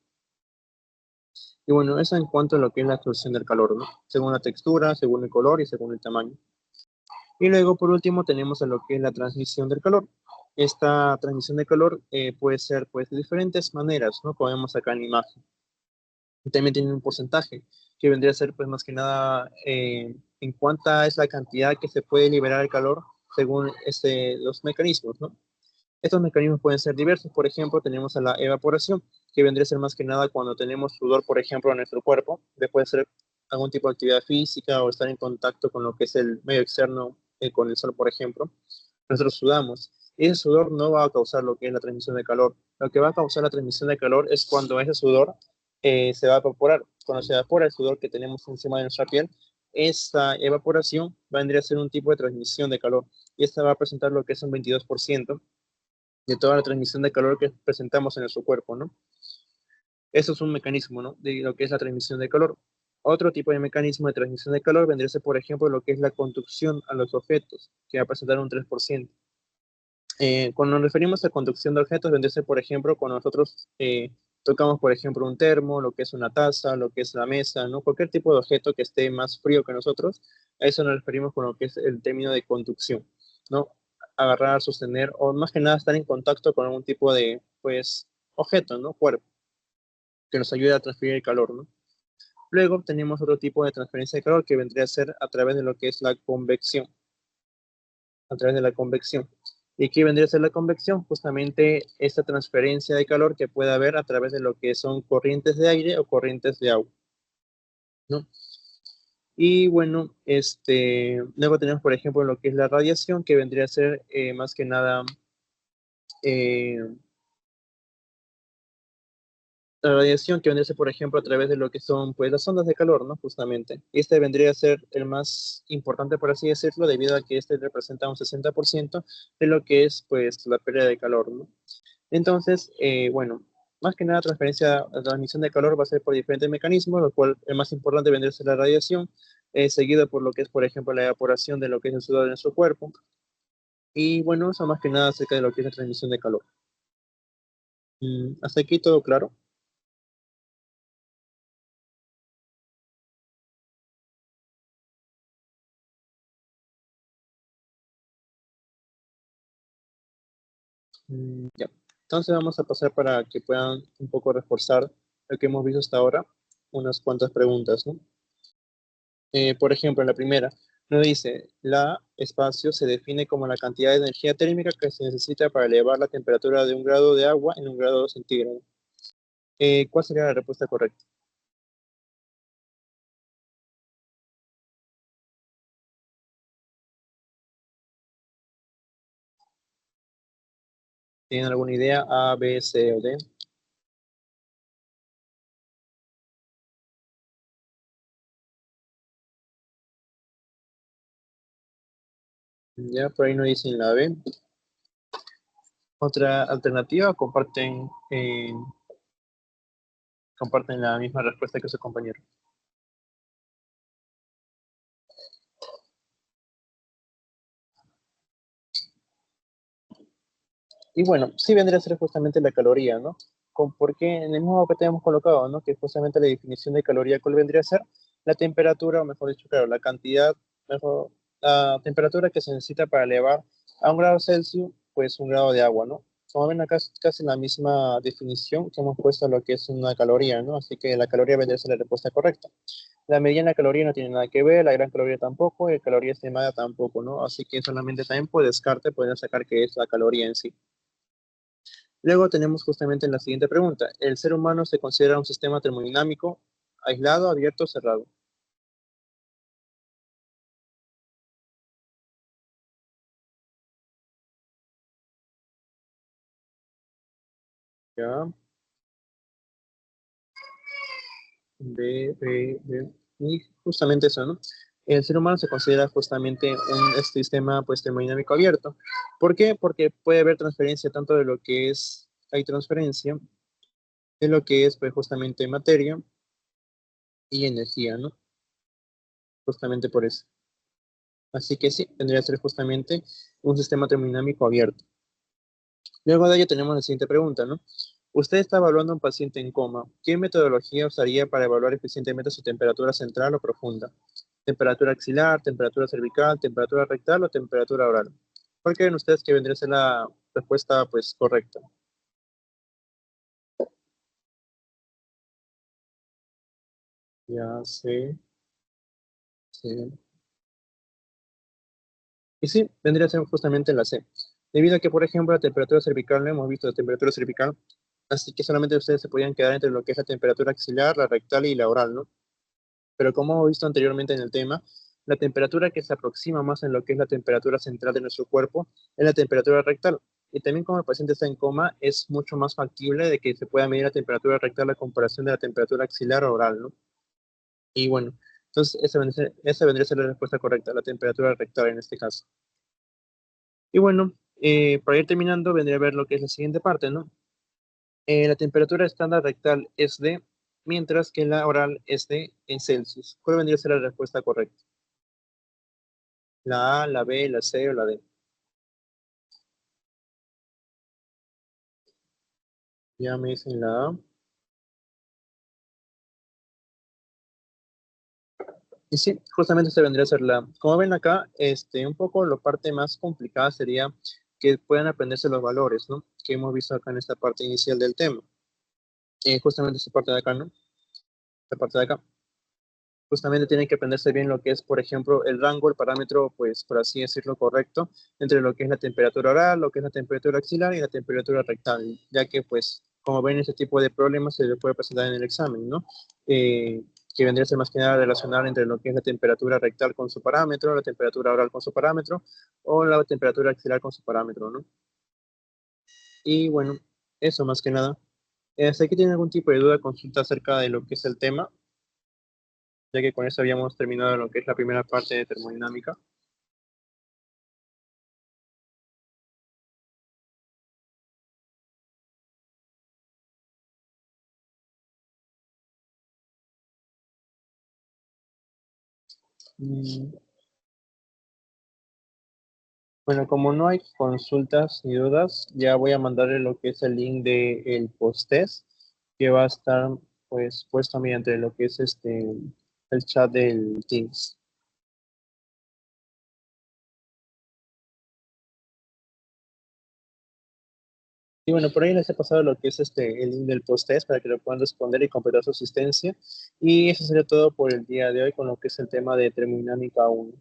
Y bueno, eso en cuanto a lo que es la absorción del calor, ¿no? Según la textura, según el color y según el tamaño. Y luego, por último, tenemos a lo que es la transmisión del calor. Esta transmisión de calor puede ser pues, de diferentes maneras, ¿no? Como vemos acá en la imagen. Y también tiene un porcentaje que vendría a ser, pues, más que nada, en cuánta es la cantidad que se puede liberar el calor según los mecanismos, ¿no? Estos mecanismos pueden ser diversos. Por ejemplo, tenemos a la evaporación, que vendría a ser más que nada cuando tenemos sudor, por ejemplo, en nuestro cuerpo, después de hacer algún tipo de actividad física o estar en contacto con lo que es el medio externo, con el sol, por ejemplo. Nosotros sudamos. ese sudor no va a causar lo que es la transmisión de calor. Lo que va a causar la transmisión de calor es cuando ese sudor se va a evaporar. Cuando se evapora el sudor que tenemos encima de nuestra piel, esa evaporación vendría a ser un tipo de transmisión de calor. Y esta va a presentar lo que es un 22% de toda la transmisión de calor que presentamos en nuestro cuerpo, ¿no? Eso es un mecanismo, ¿no? De lo que es la transmisión de calor. Otro tipo de mecanismo de transmisión de calor vendría a ser, por ejemplo, lo que es la conducción a los objetos, que va a presentar un 3%. Cuando nos referimos a conducción de objetos, vendría a ser, por ejemplo, cuando nosotros tocamos, por ejemplo, un termo, lo que es una taza, lo que es la mesa, ¿no? Cualquier tipo de objeto que esté más frío que nosotros, a eso nos referimos con lo que es el término de conducción, ¿no? Agarrar, sostener, o más que nada estar en contacto con algún tipo de, pues, objeto, ¿no? Cuerpo, que nos ayude a transferir el calor, ¿no? Luego tenemos otro tipo de transferencia de calor que vendría a ser a través de lo que es la convección, a través de la convección. ¿Y qué vendría a ser la convección? Justamente esta transferencia de calor que puede haber a través de lo que son corrientes de aire o corrientes de agua, ¿no? Y bueno, luego tenemos, por ejemplo, lo que es la radiación, que vendría a ser más que nada eh, la radiación que vendría a ser, por ejemplo, a través de lo que son pues las ondas de calor, ¿no? Justamente. Este vendría a ser el más importante, por así decirlo, debido a que este representa un 60% de lo que es pues la pérdida de calor, ¿no? Entonces, bueno, más que nada la transmisión de calor va a ser por diferentes mecanismos, lo cual el más importante vendría a ser la radiación, seguido por lo que es, por ejemplo, la evaporación de lo que es el sudor de nuestro cuerpo. Y bueno, eso más que nada acerca de lo que es la transmisión de calor. Hasta aquí todo claro. Ya. Entonces vamos a pasar para que puedan un poco reforzar lo que hemos visto hasta ahora, unas cuantas preguntas, ¿no? Por ejemplo, en la primera, nos dice, la espacio se define como la cantidad de energía térmica que se necesita para elevar la temperatura de un grado de agua en un grado centígrado. ¿Cuál sería la respuesta correcta? ¿Tienen alguna idea? A, B, C o D. Ya, por ahí nos dicen la B. Otra alternativa, comparten la misma respuesta que su compañero. Y bueno, sí vendría a ser justamente la caloría, ¿no? Porque en el mismo que tenemos colocado, ¿no? Que justamente la definición de caloría, ¿cuál vendría a ser? La temperatura, o mejor dicho, claro, la cantidad, mejor, la temperatura que se necesita para elevar a un grado Celsius, pues un grado de agua, ¿no? Como ven acá es casi la misma definición que hemos puesto a lo que es una caloría, ¿no? Así que la caloría vendría a ser la respuesta correcta. La mediana caloría no tiene nada que ver, la gran caloría tampoco, y la caloría estimada tampoco, ¿no? Así que solamente también por descarte pueden sacar que es la caloría en sí. Luego tenemos justamente la siguiente pregunta. ¿El ser humano se considera un sistema termodinámico aislado, abierto o cerrado? Ya, B, B, B. Y justamente eso, ¿no? El ser humano se considera justamente un sistema pues, termodinámico abierto. ¿Por qué? Porque puede haber transferencia tanto de lo que es, hay transferencia de lo que es pues, justamente materia y energía, ¿no? Justamente por eso. Así que sí, tendría que ser justamente un sistema termodinámico abierto. Luego de ello tenemos la siguiente pregunta, ¿no? Usted está evaluando a un paciente en coma. ¿Qué metodología usaría para evaluar eficientemente su temperatura central o profunda? ¿Temperatura axilar, temperatura cervical, temperatura rectal o temperatura oral? ¿Cuál creen ustedes que vendría a ser la respuesta, pues, correcta? Ya sé, sí. Y sí, vendría a ser justamente la C. Debido a que, por ejemplo, la temperatura cervical, no hemos visto la temperatura cervical, así que solamente ustedes se podían quedar entre lo que es la temperatura axilar, la rectal y la oral, ¿no? Pero como hemos visto anteriormente en el tema, la temperatura que se aproxima más en lo que es la temperatura central de nuestro cuerpo es la temperatura rectal. Y también como el paciente está en coma, es mucho más factible de que se pueda medir la temperatura rectal a comparación de la temperatura axilar o oral, ¿no? Y bueno, entonces esa vendría a ser la respuesta correcta, la temperatura rectal en este caso. Y bueno, para ir terminando, vendría a ver lo que es la siguiente parte, ¿no? La temperatura estándar rectal es de, mientras que la oral es de en Celsius. ¿Cuál vendría a ser la respuesta correcta? ¿La A, la B, la C o la D? Ya me dicen la A. Y sí, justamente se vendría a ser la. Como ven acá, un poco la parte más complicada sería que puedan aprenderse los valores, ¿no? Que hemos visto acá en esta parte inicial del tema. Justamente esta parte de acá, ¿no? Esta parte de acá. Justamente tienen que aprenderse bien lo que es, por ejemplo, el rango, el parámetro, pues, por así decirlo, correcto, entre lo que es la temperatura oral, lo que es la temperatura axilar y la temperatura rectal, ya que, pues, como ven, ese tipo de problemas se le puede presentar en el examen, ¿no? Que vendría a ser más que nada relacionar entre lo que es la temperatura rectal con su parámetro, la temperatura oral con su parámetro, o la temperatura axilar con su parámetro, ¿no? Y bueno, eso más que nada. Si aquí tienen algún tipo de duda, consulta acerca de lo que es el tema, ya que con eso habíamos terminado lo que es la primera parte de termodinámica. Mm, Bueno, como no hay consultas ni dudas, ya voy a mandarle lo que es el link del post-test, que va a estar pues puesto mediante lo que es el chat del Teams. Y bueno, por ahí les he pasado lo que es el link del post-test para que lo puedan responder y completar su asistencia. Y eso sería todo por el día de hoy con lo que es el tema de termodinámica 1.